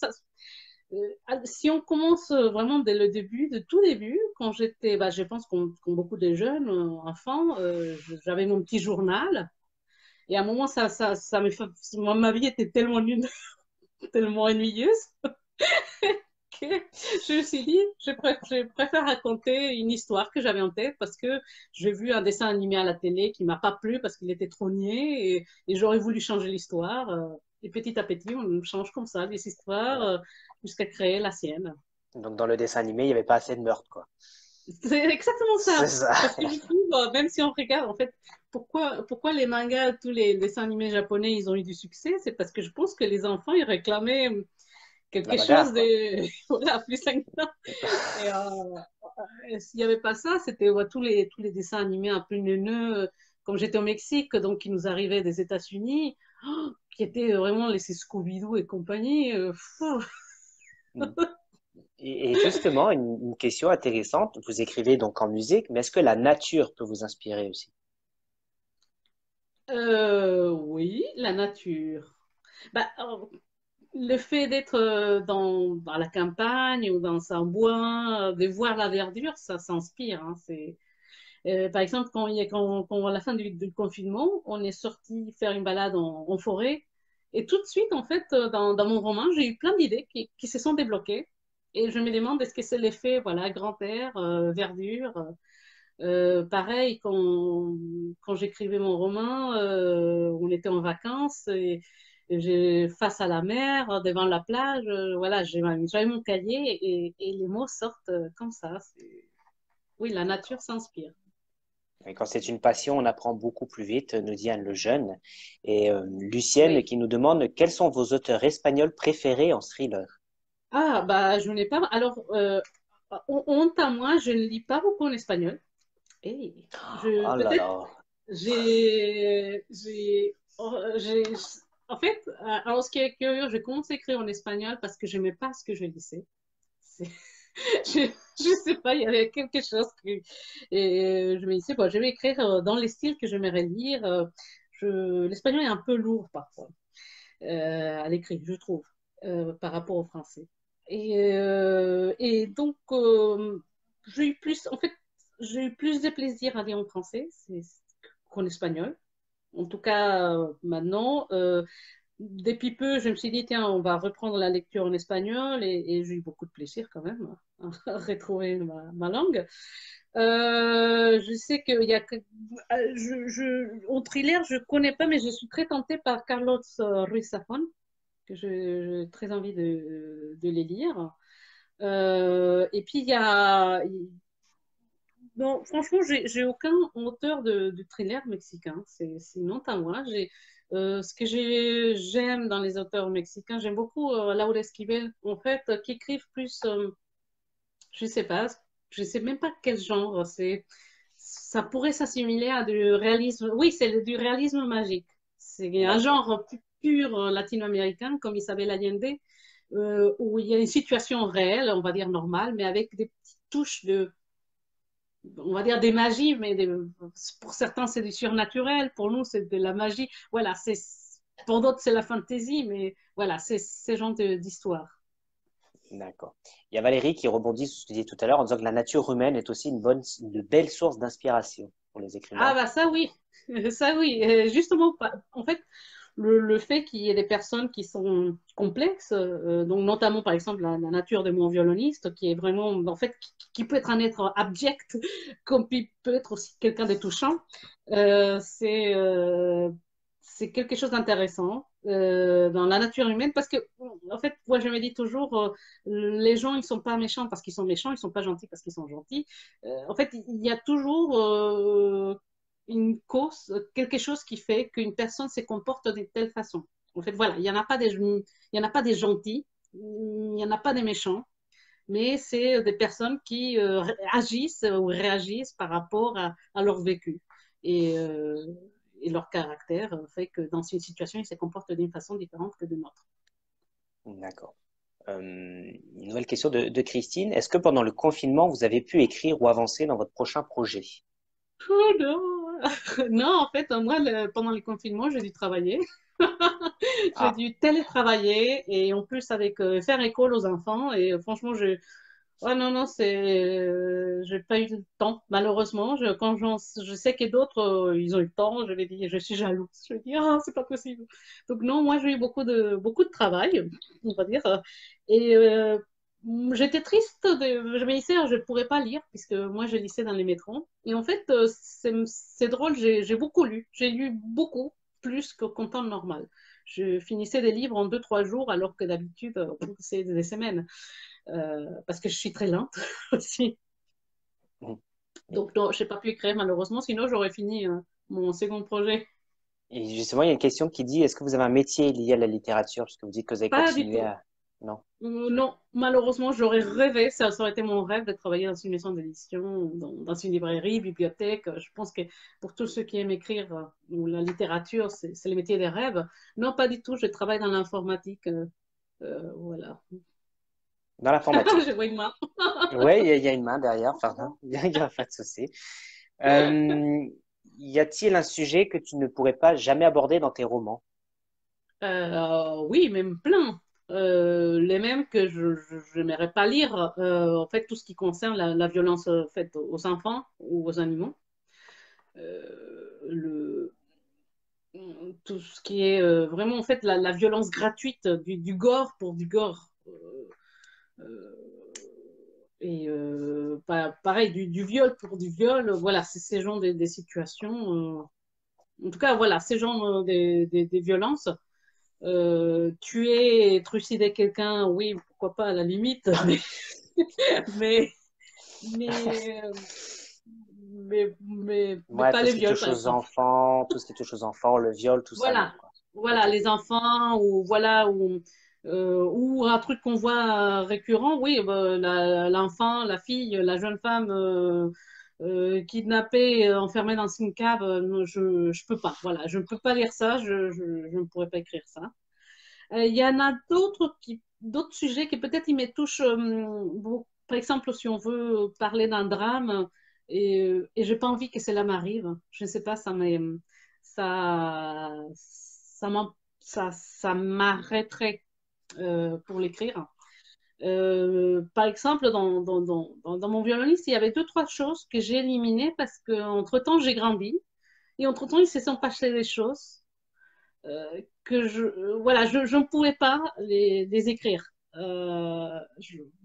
Si on commence vraiment dès le début, de tout début, quand j'étais, bah, je pense qu'on beaucoup de jeunes enfants, j'avais mon petit journal. Et à un moment, ma vie était tellement nulle, tellement ennuyeuse que je me suis dit, je préfère raconter une histoire que j'avais en tête parce que j'ai vu un dessin animé à la télé qui m'a pas plu parce qu'il était trop niais et j'aurais voulu changer l'histoire. Et petit à petit, on change comme ça les histoires Ouais. jusqu'à créer la sienne. Donc dans le dessin animé, il n'y avait pas assez de meurtre, quoi. C'est exactement C'est ça. ça. Parce que je trouve, même si on regarde, en fait, pourquoi les mangas, tous les dessins animés japonais, ils ont eu du succès, c'est parce que je pense que les enfants, ils réclamaient La quelque chose bagarre, quoi. de voilà, plus sanguinolent. Et s'il n'y avait pas ça, c'était ouais, tous les dessins animés un peu neuneux, comme j'étais au Mexique, donc qui nous arrivaient des États-Unis, qui étaient vraiment les ces Scooby-Doo et compagnie. Et justement, une question intéressante. Vous écrivez donc en musique, mais est-ce que la nature peut vous inspirer aussi? Oui, la nature. Bah, le fait d'être dans la campagne ou dans un bois, de voir la verdure, ça s'inspire. Hein, par exemple, quand à la fin du confinement, on est sorti faire une balade en forêt. Et tout de suite, en fait, dans mon roman, j'ai eu plein d'idées qui se sont débloquées. Et je me demande, est-ce que c'est l'effet, voilà, grand air, verdure. Pareil, quand j'écrivais mon roman, on était en vacances et face à la mer, devant la plage, voilà, j'avais mon cahier et les mots sortent comme ça. Oui, la nature D'accord. s'inspire. Et quand c'est une passion, on apprend beaucoup plus vite, nous dit Anne Lejeune. Et Lucienne Oui. qui nous demande quels sont vos auteurs espagnols préférés en thriller? Ah, bah, je n'ai pas. Alors, honte à moi, je ne lis pas beaucoup en espagnol. Et Oh là peut-être, là. j'ai, en fait, alors ce qui est curieux, j'ai commencé à écrire en espagnol parce que je n'aimais pas ce que je lisais. C'est- Je, je sais pas, il y avait quelque chose et je me disais, bon, je vais écrire dans les styles que j'aimerais lire. L'espagnol est un peu lourd parfois à l'écrit, je trouve, par rapport au français. Et donc, j'ai eu plus, en fait, j'ai eu plus de plaisir à lire en français qu'en espagnol. En tout cas, maintenant, depuis peu, je me suis dit, tiens, on va reprendre la lecture en espagnol et j'ai eu beaucoup de plaisir quand même à retrouver ma langue. Je sais qu'il y a en thriller, je connais pas, mais je suis très tentée par Carlos Ruiz Zafón, que j'ai très envie de les lire. Et puis non, franchement, j'ai aucun auteur de thriller mexicain. C'est une honte à moi. Ce que j'aime dans les auteurs mexicains, j'aime beaucoup Laura Esquivel, en fait, qui écrivent plus, je sais pas, je sais même pas quel genre. Ça pourrait s'assimiler à du réalisme. Oui, du réalisme magique. C'est un D'accord. genre pur latino-américain, comme Isabel Allende, où il y a une situation réelle, on va dire normale, mais avec des petites touches on va dire des magies, mais pour certains c'est du surnaturel, pour nous c'est de la magie. Voilà, pour d'autres c'est la fantaisie, mais voilà, c'est ce genre d'histoire. D'accord. Il y a Valérie qui rebondit sur ce que tu disais tout à l'heure en disant que la nature humaine est aussi une belle source d'inspiration pour les Ah écrivains. bah ça oui, ça oui. Justement, en fait, le fait qu'il y ait des personnes qui sont complexes, donc notamment par exemple la nature de mon violoniste, qui est vraiment, en fait, qui peut être un être abject, comme il peut être aussi quelqu'un de touchant, euh, c'est euh, c'est quelque chose d'intéressant dans la nature humaine parce que, en fait, moi, je me dis toujours, les gens, ils sont pas méchants parce qu'ils sont méchants, ils sont pas gentils parce qu'ils sont gentils. En fait, il y a toujours une cause, quelque chose qui fait qu'une personne se comporte de telle façon. En fait, voilà, il y en a pas des gentils, il y en a pas des méchants, mais c'est des personnes qui agissent ou réagissent par rapport à leur vécu. Et, euh, et leur caractère fait que dans une situation, ils se comportent d'une façon différente que d'une autre. D'accord. Une nouvelle question de Christine. Est-ce que pendant le confinement, vous avez pu écrire ou avancer dans votre prochain projet? Oh non! Non, en fait, moi, pendant le confinement, j'ai dû travailler. J'ai Ah, dû télétravailler et en plus avec faire école aux enfants. Et franchement, ouais, non, non, j'ai pas eu le temps, malheureusement. Je sais que d'autres, ils ont eu le temps, je vais dire, je suis jalouse. Je vais dire, ah, c'est pas possible. Donc, non, moi, j'ai eu beaucoup de travail, on va dire. Et j'étais triste, je me disais, ah, je ne pourrais pas lire, puisque moi, je lisais dans les métros. Et en fait, c'est drôle, j'ai beaucoup lu. J'ai lu beaucoup, plus qu'en temps normal. Je finissais des livres en 2, 3 jours, alors que d'habitude, c'est des semaines parce que je suis très lente aussi. mhm. Donc, non, je n'ai pas pu écrire malheureusement, sinon j'aurais fini mon second projet. Et justement, il y a une question qui dit, est-ce que vous avez un métier lié à la littérature? Parce que vous dites que vous avez Pas du continué tout. à... Non. Non, malheureusement, j'aurais rêvé, ça aurait été mon rêve de travailler dans une maison d'édition, dans une librairie, bibliothèque. Je pense que pour tous ceux qui aiment écrire ou la littérature, c'est le métier des rêves. Non, pas du tout, je travaille dans l'informatique. Voilà. Dans l'informatique. Je vois une main. Oui, il y a une main derrière, pardon. Il n'y a pas de souci. Euh, y a-t-il un sujet que tu ne pourrais pas jamais aborder dans tes romans? Oui, même plein. Les mêmes que je n'aimerais pas lire. En fait, tout ce qui concerne la violence faite aux enfants ou aux animaux. Le, tout ce qui est vraiment, en fait, la violence gratuite du gore pour du gore. Euh, et pareil, du viol pour du viol. Voilà, c'est ces genres des situations. En tout cas, voilà, ces genres des violences. Tuer et trucider quelqu'un, oui, pourquoi pas à la limite, mais, mais, mais Ouais, pas tout les ce qui viols, touche par aux exemple. enfants, tout ce qui touche aux enfants, le viol, tout ça, non, Voilà, quoi. voilà, Ok. les enfants, ou voilà, ou un truc qu'on voit récurrent, oui, l'enfant, la fille, la jeune femme kidnappée, enfermée dans une cave, non, je peux pas, voilà, je ne peux pas lire ça, je ne pourrais pas écrire ça. Il y en a d'autres sujets qui peut-être ils me touchent beaucoup. Par exemple, si on veut parler d'un drame et j'ai pas envie que cela m'arrive, je ne sais pas, ça m'arrêterait pour l'écrire. Par exemple, dans mon violoniste, il y avait 2, 3 choses que j'ai éliminées parce qu'entre-temps, j'ai grandi et entre-temps, ils se sont passées des choses que voilà, je ne pouvais pas les écrire.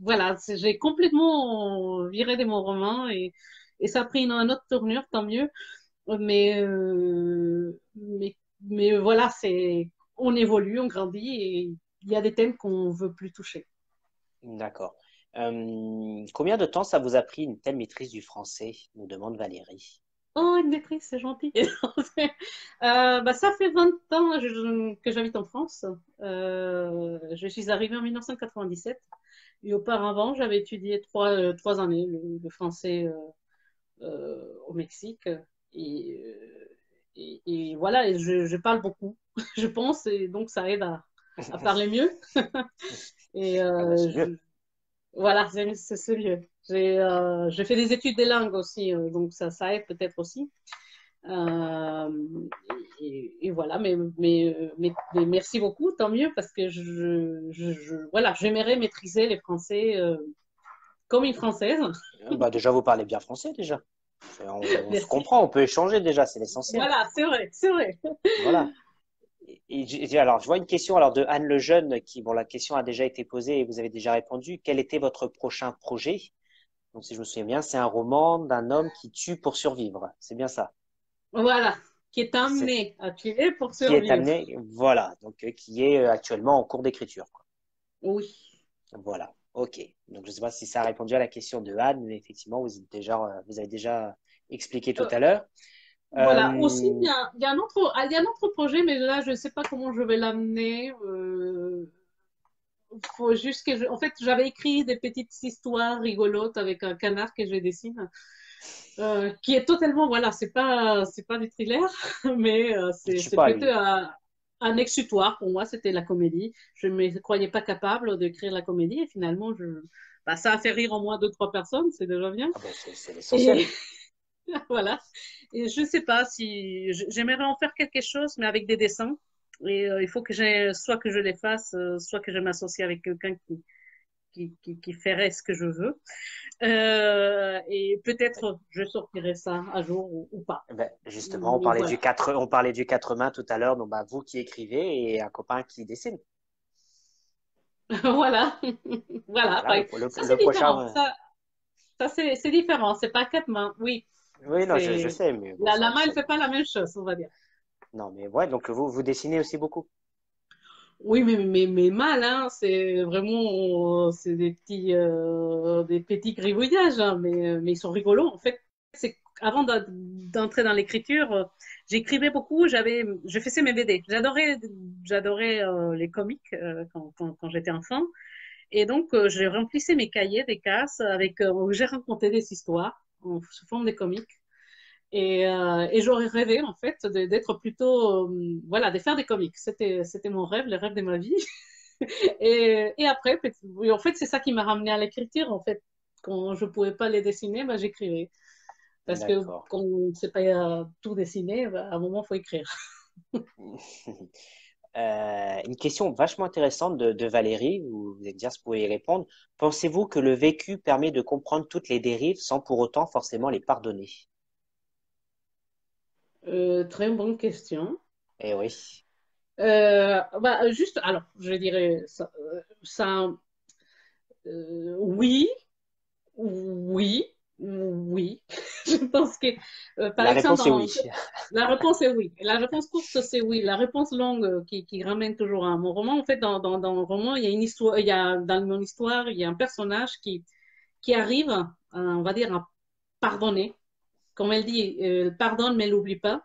Voilà, j'ai complètement viré de mon roman et ça a pris une autre tournure, tant mieux. Mais, mais voilà, on évolue, on grandit et il y a des thèmes qu'on veut plus toucher. D'accord. Combien de temps ça vous a pris une telle maîtrise du français, nous demande Valérie. Oh, une maîtrise, c'est gentil. Bah, ça fait 20 ans que j'habite en France. Je suis arrivée en 1997. Et auparavant, j'avais étudié 3 années le français au Mexique. Et, et voilà, et je parle beaucoup, je pense, et donc ça aide à parler mieux. Et Ah bah, c'est mieux. voilà, c'est mieux. J'ai fait des études des langues aussi, donc ça aide peut-être aussi. Euh, et voilà, mais merci beaucoup, tant mieux, parce que voilà, j'aimerais maîtriser les Français comme une Française. Bah, déjà, vous parlez bien français, déjà. On se Merci. comprend, on peut échanger déjà, c'est l'essentiel. Voilà, c'est vrai, c'est vrai. Voilà. Alors, je vois une question alors, de Anne Lejeune, qui, bon, la question a déjà été posée et vous avez déjà répondu. Quel était votre prochain projet? Donc, si je me souviens bien, c'est un roman d'un homme qui tue pour survivre. C'est bien ça. Voilà, qui est amené à tuer pour qui est survivre. amené, voilà, donc qui est actuellement en cours d'écriture, quoi. Oui. Voilà, ok. Donc je ne sais pas si ça a répondu à la question de Anne, mais effectivement, vous avez déjà expliqué tout Euh, à l'heure. voilà. Aussi, Euh, il y a un autre, il y a un autre projet, mais là, je ne sais pas comment je vais l'amener. Faut juste que en fait, j'avais écrit des petites histoires rigolotes avec un canard que je dessine, qui est totalement, voilà, c'est pas du thriller, mais je ne suis c'est pas plutôt lui. un exutoire. Pour moi, c'était la comédie. Je ne me croyais pas capable d'écrire la comédie et finalement, bah, ça a fait rire au moins deux, trois personnes, c'est déjà bien. Ah ben, c'est l'essentiel. Et voilà. Et je ne sais pas si j'aimerais en faire quelque chose, mais avec des dessins. Et il faut que soit que je les fasse, soit que je m'associe avec quelqu'un qui ferait ce que je veux. Et peut-être je sortirai ça un jour ou pas. Ben, justement, Mais voilà. on parlait du quatre mains tout à l'heure, donc bah, vous qui écrivez et un copain qui dessine. Voilà. Voilà. Voilà, Ça, le c'est différent. prochain. Ça c'est différent. C'est pas quatre mains. Oui. Oui, non, je C'est, sais, mais bon, la main, elle fait pas la même chose, on va dire. non, mais ouais, donc vous dessinez aussi beaucoup. Oui, mais mal, hein, c'est vraiment, c'est des petits gribouillages, hein, mais ils sont rigolos. En fait, c'est avant d'entrer dans l'écriture, j'écrivais beaucoup, je faisais mes BD. J'adorais les comics quand j'étais enfant, et donc je remplissais mes cahiers, des cases avec où j'ai raconté des histoires sous forme de comics. Et j'aurais rêvé, en fait, d'être plutôt, voilà, de faire des comics. C'était mon rêve, le rêve de ma vie. Et après, oui, en fait, c'est ça qui m'a ramené à l'écriture. En fait, quand je pouvais pas les dessiner, bah, j'écrivais. Parce que D'accord. quand on ne sait pas tout dessiner, bah, à un moment, il faut écrire. Une question vachement intéressante de Valérie, vous allez me dire si vous pouvez y répondre. Pensez-vous que le vécu permet de comprendre toutes les dérives sans pour autant forcément les pardonner? Très bonne question. Eh oui, Bah, juste, alors, je dirais oui, oui, oui. Je pense que, par la exemple, réponse est oui. la réponse est oui. La réponse courte, c'est oui. La réponse longue, qui ramène toujours à mon roman, en fait, dans le roman, il y a une histoire, dans mon histoire, il y a un personnage qui arrive, on va dire, à pardonner. Comme elle dit, elle pardonne, mais elle n'oublie pas.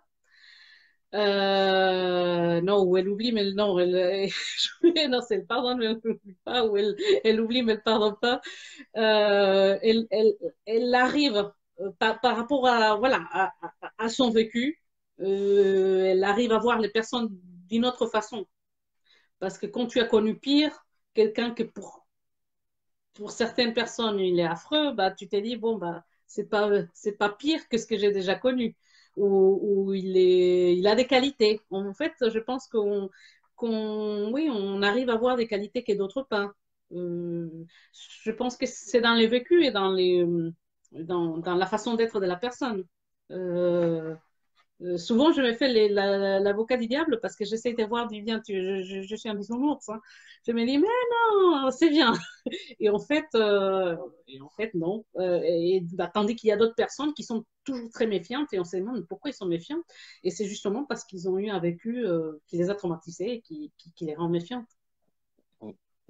Non, ou elle oublie, mais non, non, c'est elle pardonne, mais elle n'oublie pas, ou elle oublie, mais elle ne pardonne pas. Euh, elle, elle, elle arrive par rapport à, voilà, à son vécu, elle arrive à voir les personnes d'une autre façon. Parce que quand tu as connu pire, quelqu'un que pour certaines personnes, il est affreux, bah, tu t'es dit, bon, bah, c'est pas pire que ce que j'ai déjà connu. Ou il a des qualités. En fait, je pense oui, on arrive à voir des qualités que d'autres pas. Euh, je pense que c'est dans les vécus et dans la façon d'être de la personne. Euh, Souvent, je me fais l'avocat du diable parce que j'essaie de voir du bien. Je suis un bisounours, hein. Je me dis, mais non, c'est bien. Et en fait non. Bah, tandis qu'il y a d'autres personnes qui sont toujours très méfiantes et on se demande pourquoi ils sont méfiants. Et c'est justement parce qu'ils ont eu un vécu qui les a traumatisés et qui les rend méfiantes.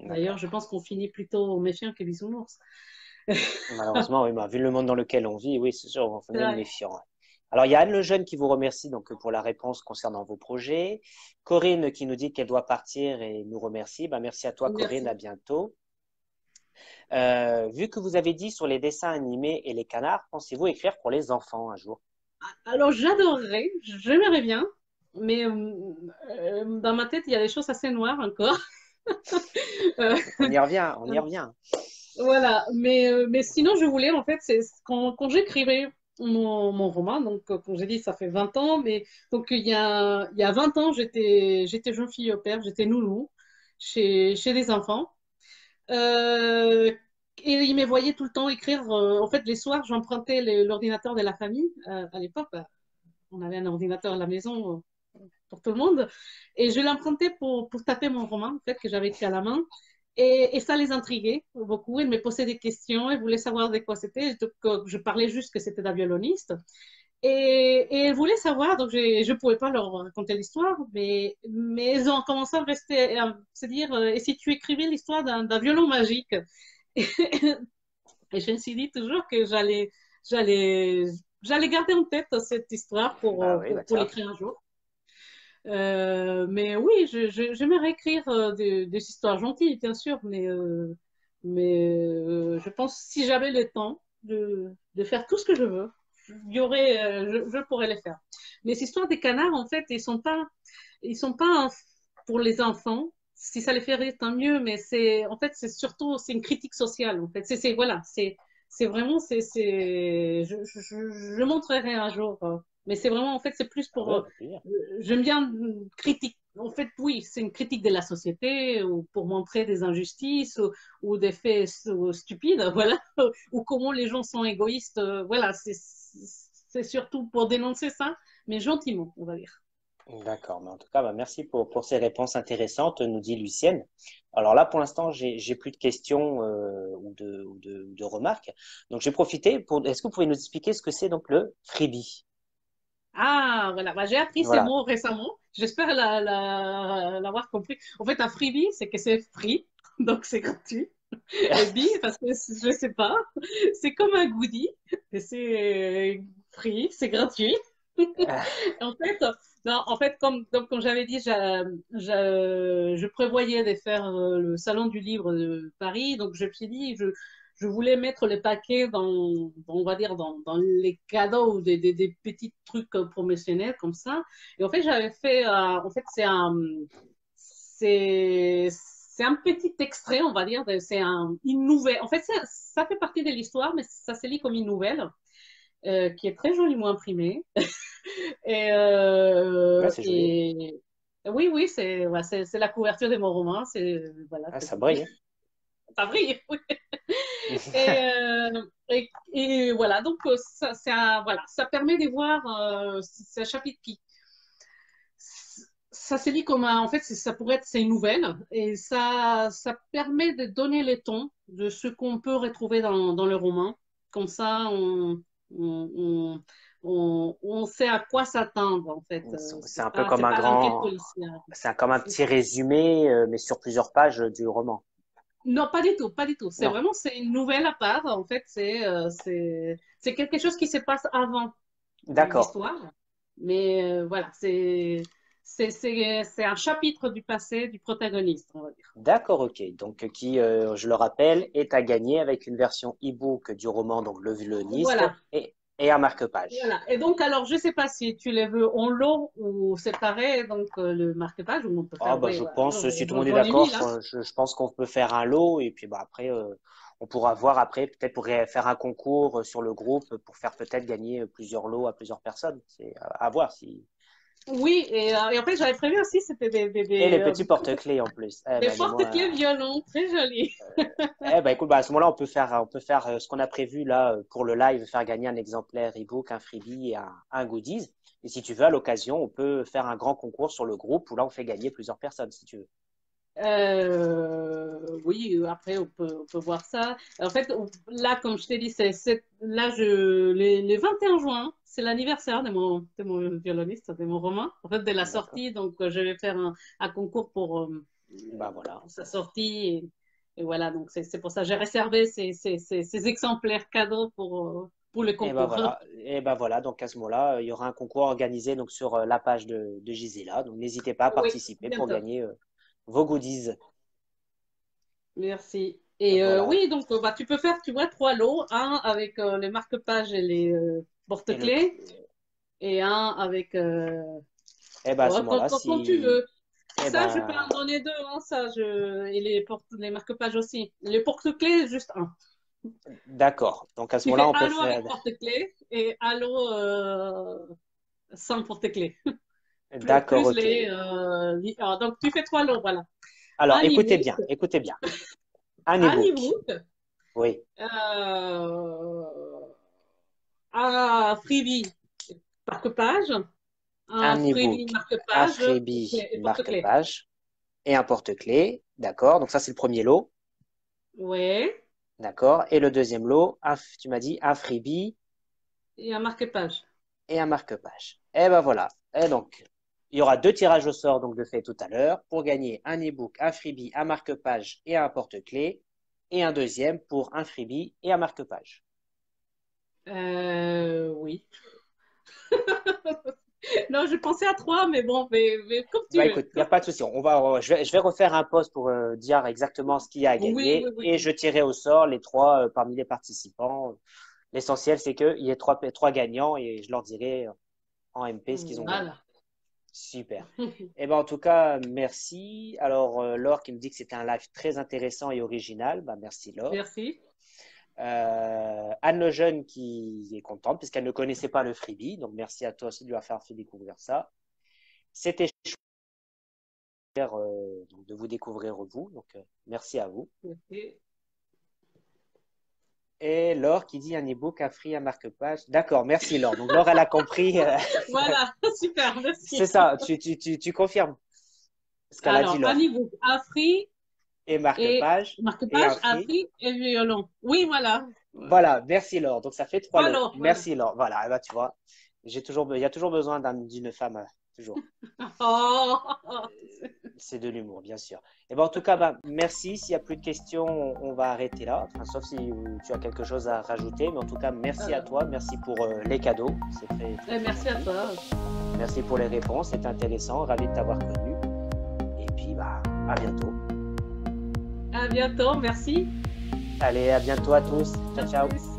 D'ailleurs, je D'accord. pense qu'on finit plutôt méfiant que bisounours. Malheureusement, oui, bah, vu le monde dans lequel on vit, oui, c'est sûr, on C'est est vrai. méfiant. Alors, il y a Anne Lejeune qui vous remercie donc pour la réponse concernant vos projets. Corinne qui nous dit qu'elle doit partir et nous remercie. Bah, merci à toi, Corinne, à Merci. bientôt. Vu que vous avez dit sur les dessins animés et les canards, pensez-vous écrire pour les enfants un jour? Alors, j'adorerais, j'aimerais bien, mais dans ma tête, il y a des choses assez noires encore. Euh, On y revient, on y revient. Voilà, mais sinon, je voulais, en fait, c'est quand j'écrivais mon roman, donc comme j'ai dit, ça fait 20 ans, mais donc il y a 20 ans, j'étais jeune fille au père, j'étais nounou chez les enfants. Euh, et ils me voyaient tout le temps écrire. En fait, les soirs, j'empruntais l'ordinateur de la famille. À l'époque, bah, on avait un ordinateur à la maison pour tout le monde. Et je l'empruntais pour taper mon roman, en fait, que j'avais écrit à la main. Et ça les intriguait beaucoup. Ils me posaient des questions, ils voulaient savoir de quoi c'était. Donc, je parlais juste que c'était d'un violoniste. Et elles voulaient savoir, donc je ne pouvais pas leur raconter l'histoire, mais elles ont commencé à rester, à se dire, et si tu écrivais l'histoire d'un violon magique? Et je me suis dit toujours que j'allais, j'allais garder en tête cette histoire Bah oui, pour d'accord. l'écrire un jour. Mais oui, j'aimerais écrire des histoires gentilles, bien sûr, mais je pense si j'avais le temps de faire tout ce que je veux, je pourrais les faire. Mais ces histoires des canards, en fait, ils sont pas pour les enfants. Si ça les fait rire, tant mieux, mais en fait, c'est surtout, c'est une critique sociale, en fait. Voilà, c'est vraiment, je montrerai un jour. Mais c'est vraiment, en fait, c'est plus Ah pour, oui, avec plaisir. j'aime bien critique. En fait, oui, c'est une critique de la société ou pour montrer des injustices ou des faits stupides, voilà, ou comment les gens sont égoïstes. Voilà, c'est surtout pour dénoncer ça, mais gentiment, on va dire. D'accord, mais en tout cas, bah, merci pour ces réponses intéressantes, nous dit Lucienne. Alors là, pour l'instant, j'ai plus de questions ou de remarques. Donc, j'ai profité pour. Est-ce que vous pouvez nous expliquer ce que c'est donc le freebie? Ah, voilà. Bah, j'ai appris ces Voilà. mots récemment. J'espère l'avoir compris. En fait, un freebie, c'est que c'est free, donc c'est gratuit. Et bee, parce que je sais pas, c'est comme un goodie, et c'est free, c'est gratuit. En fait, non, en fait, comme j'avais dit, je prévoyais de faire le salon du livre de Paris, donc je me suis dit, je voulais mettre le paquet on va dire, dans les cadeaux ou des petits trucs promotionnels comme ça. Et en fait, j'avais fait, en fait, c'est un petit extrait, on va dire, une nouvelle. En fait, ça fait partie de l'histoire, mais ça se lit comme une nouvelle qui est très joliment imprimée. Ouais, c'est joli. Et oui, oui, c'est la couverture de mon roman. Voilà, Ah, ça brille. ça brille. Oui. Et voilà, donc voilà, ça permet de voir, c'est un chapitre qui, ça se lit comme en fait, ça pourrait être, c'est une nouvelle, et ça permet de donner les tons de ce qu'on peut retrouver dans le roman. Comme ça, on, on, on sait à quoi s'attendre, en fait. C'est un peu comme C'est un pas l'enquête grand, policière. c'est comme un petit résumé, mais sur plusieurs pages du roman. Non, pas du tout, pas du tout. Non. C'est une nouvelle à part. En fait, c'est quelque chose qui se passe avant D'accord. l'histoire. Mais voilà, c'est un chapitre du passé du protagoniste, on va dire. D'accord, ok. Donc, qui, je le rappelle, est à gagner avec une version e-book du roman, donc Le violoniste, Voilà, et un marque-page. voilà. Et donc, alors, je sais pas si tu les veux en lot ou séparés, donc le marque-page, ou on peut Ah, faire, bah, oui, je voilà, pense, si tout le monde est j'en ai mis d'accord, là. je pense qu'on peut faire un lot et puis bah, après, on pourra voir après, peut-être pour faire un concours sur le groupe pour faire peut-être gagner plusieurs lots à plusieurs personnes. C'est à voir si. Oui, et en fait, j'avais prévu aussi, c'était Et les petits porte-clés en plus. Eh des ben, porte-clés violon, très jolis. écoute, bah, à ce moment-là, on peut faire ce qu'on a prévu là pour le live, faire gagner un exemplaire e-book, un freebie et un goodies. Et si tu veux, à l'occasion, on peut faire un grand concours sur le groupe où là, on fait gagner plusieurs personnes, si tu veux. Oui, après on peut voir ça. En fait, là, comme je t'ai dit, là le 21 juin, c'est l'anniversaire de mon violoniste, de mon roman, en fait, de la D'accord. sortie. Donc, je vais faire un concours Bah voilà. pour sa sortie. Et voilà, donc c'est pour ça que j'ai réservé ces exemplaires cadeaux pour le Et ben concours. voilà, et ben voilà. Donc à ce moment-là, il y aura un concours organisé donc sur la page de Gisela. Donc n'hésitez pas à Oui, participer pour bientôt. gagner vos goodies. Merci. Et Voilà. oui, donc bah, tu peux faire, tu vois, trois lots, un avec les marque-pages et les Et le, porte-clés, et un avec et ben à ce moment-là, quand tu veux. et Ça, je peux en ben donner deux, hein, et les marque-pages aussi. Les porte-clés, juste un. d'accord. Donc à ce Tu moment-là, fais on peut un lot faire. avec porte-clés et un lot sans porte-clés. D'accord, Plus ok. donc tu fais trois lots, voilà. Alors Un écoutez e-book, bien, écoutez bien. Un un e-book. e-book, Oui. euh, un freebie marque-page, un Un freebie e-book, un marque-page freebie et porte-clés. marque-page et un porte-clés. D'accord. Donc ça, c'est le premier lot. Ouais, D'accord. Et le deuxième lot, tu m'as dit un freebie et un marque-page. et un marque-page. Et ben voilà. Et donc, il y aura 2 tirages au sort donc de fait tout à l'heure pour gagner un e-book, un freebie, un marque-page et un porte-clés, et un deuxième pour un freebie et un marque-page. Oui. Non, je pensais à 3, mais bon, mais comme tu Bah veux. écoute, il n'y a pas de souci. Je vais refaire un post pour dire exactement ce qu'il y a à Oui, oui, gagner oui. et je tirerai au sort les 3 parmi les participants. L'essentiel, c'est qu'il y ait 3 gagnants et je leur dirai en MP ce qu'ils ont gagné. Voilà. Super. Eh ben, en tout cas, merci. Alors, Laure qui me dit que c'était un live très intéressant et original. Bah, merci, Laure. Merci. Anne Lejeune qui est contente puisqu'elle ne connaissait pas le freebie. Donc, merci à toi aussi de lui avoir fait découvrir ça. C'était chouette de vous découvrir vous. Donc, merci à vous. Merci. Et Laure qui dit un e-book, un free, un marque-page. D'accord, merci Laure. Donc, Laure, elle a compris. Voilà, super, merci. C'est ça, tu confirmes ce qu'elle a dit, Alors, Laure. un niveau, un free Et et marque-page. marque-page, Et un un free. free et violon. Oui, voilà. Voilà, merci Laure. Donc ça fait 3 lots. Alors, voilà. Merci Laure. Voilà, eh ben, tu vois, il y a toujours besoin d'une femme, toujours. Oh, C'est de l'humour, bien sûr. Et ben, en tout cas, ben, merci. S'il n'y a plus de questions, on va arrêter là. Enfin, sauf si tu as quelque chose à rajouter. Mais en tout cas, merci à toi. Merci pour les cadeaux. C'est très merci à gentil. toi. Merci pour les réponses. C'est intéressant. Ravi de t'avoir connu. Et puis, bah, à bientôt. À bientôt, merci. Allez, à bientôt à tous. Ciao, À ciao. plus.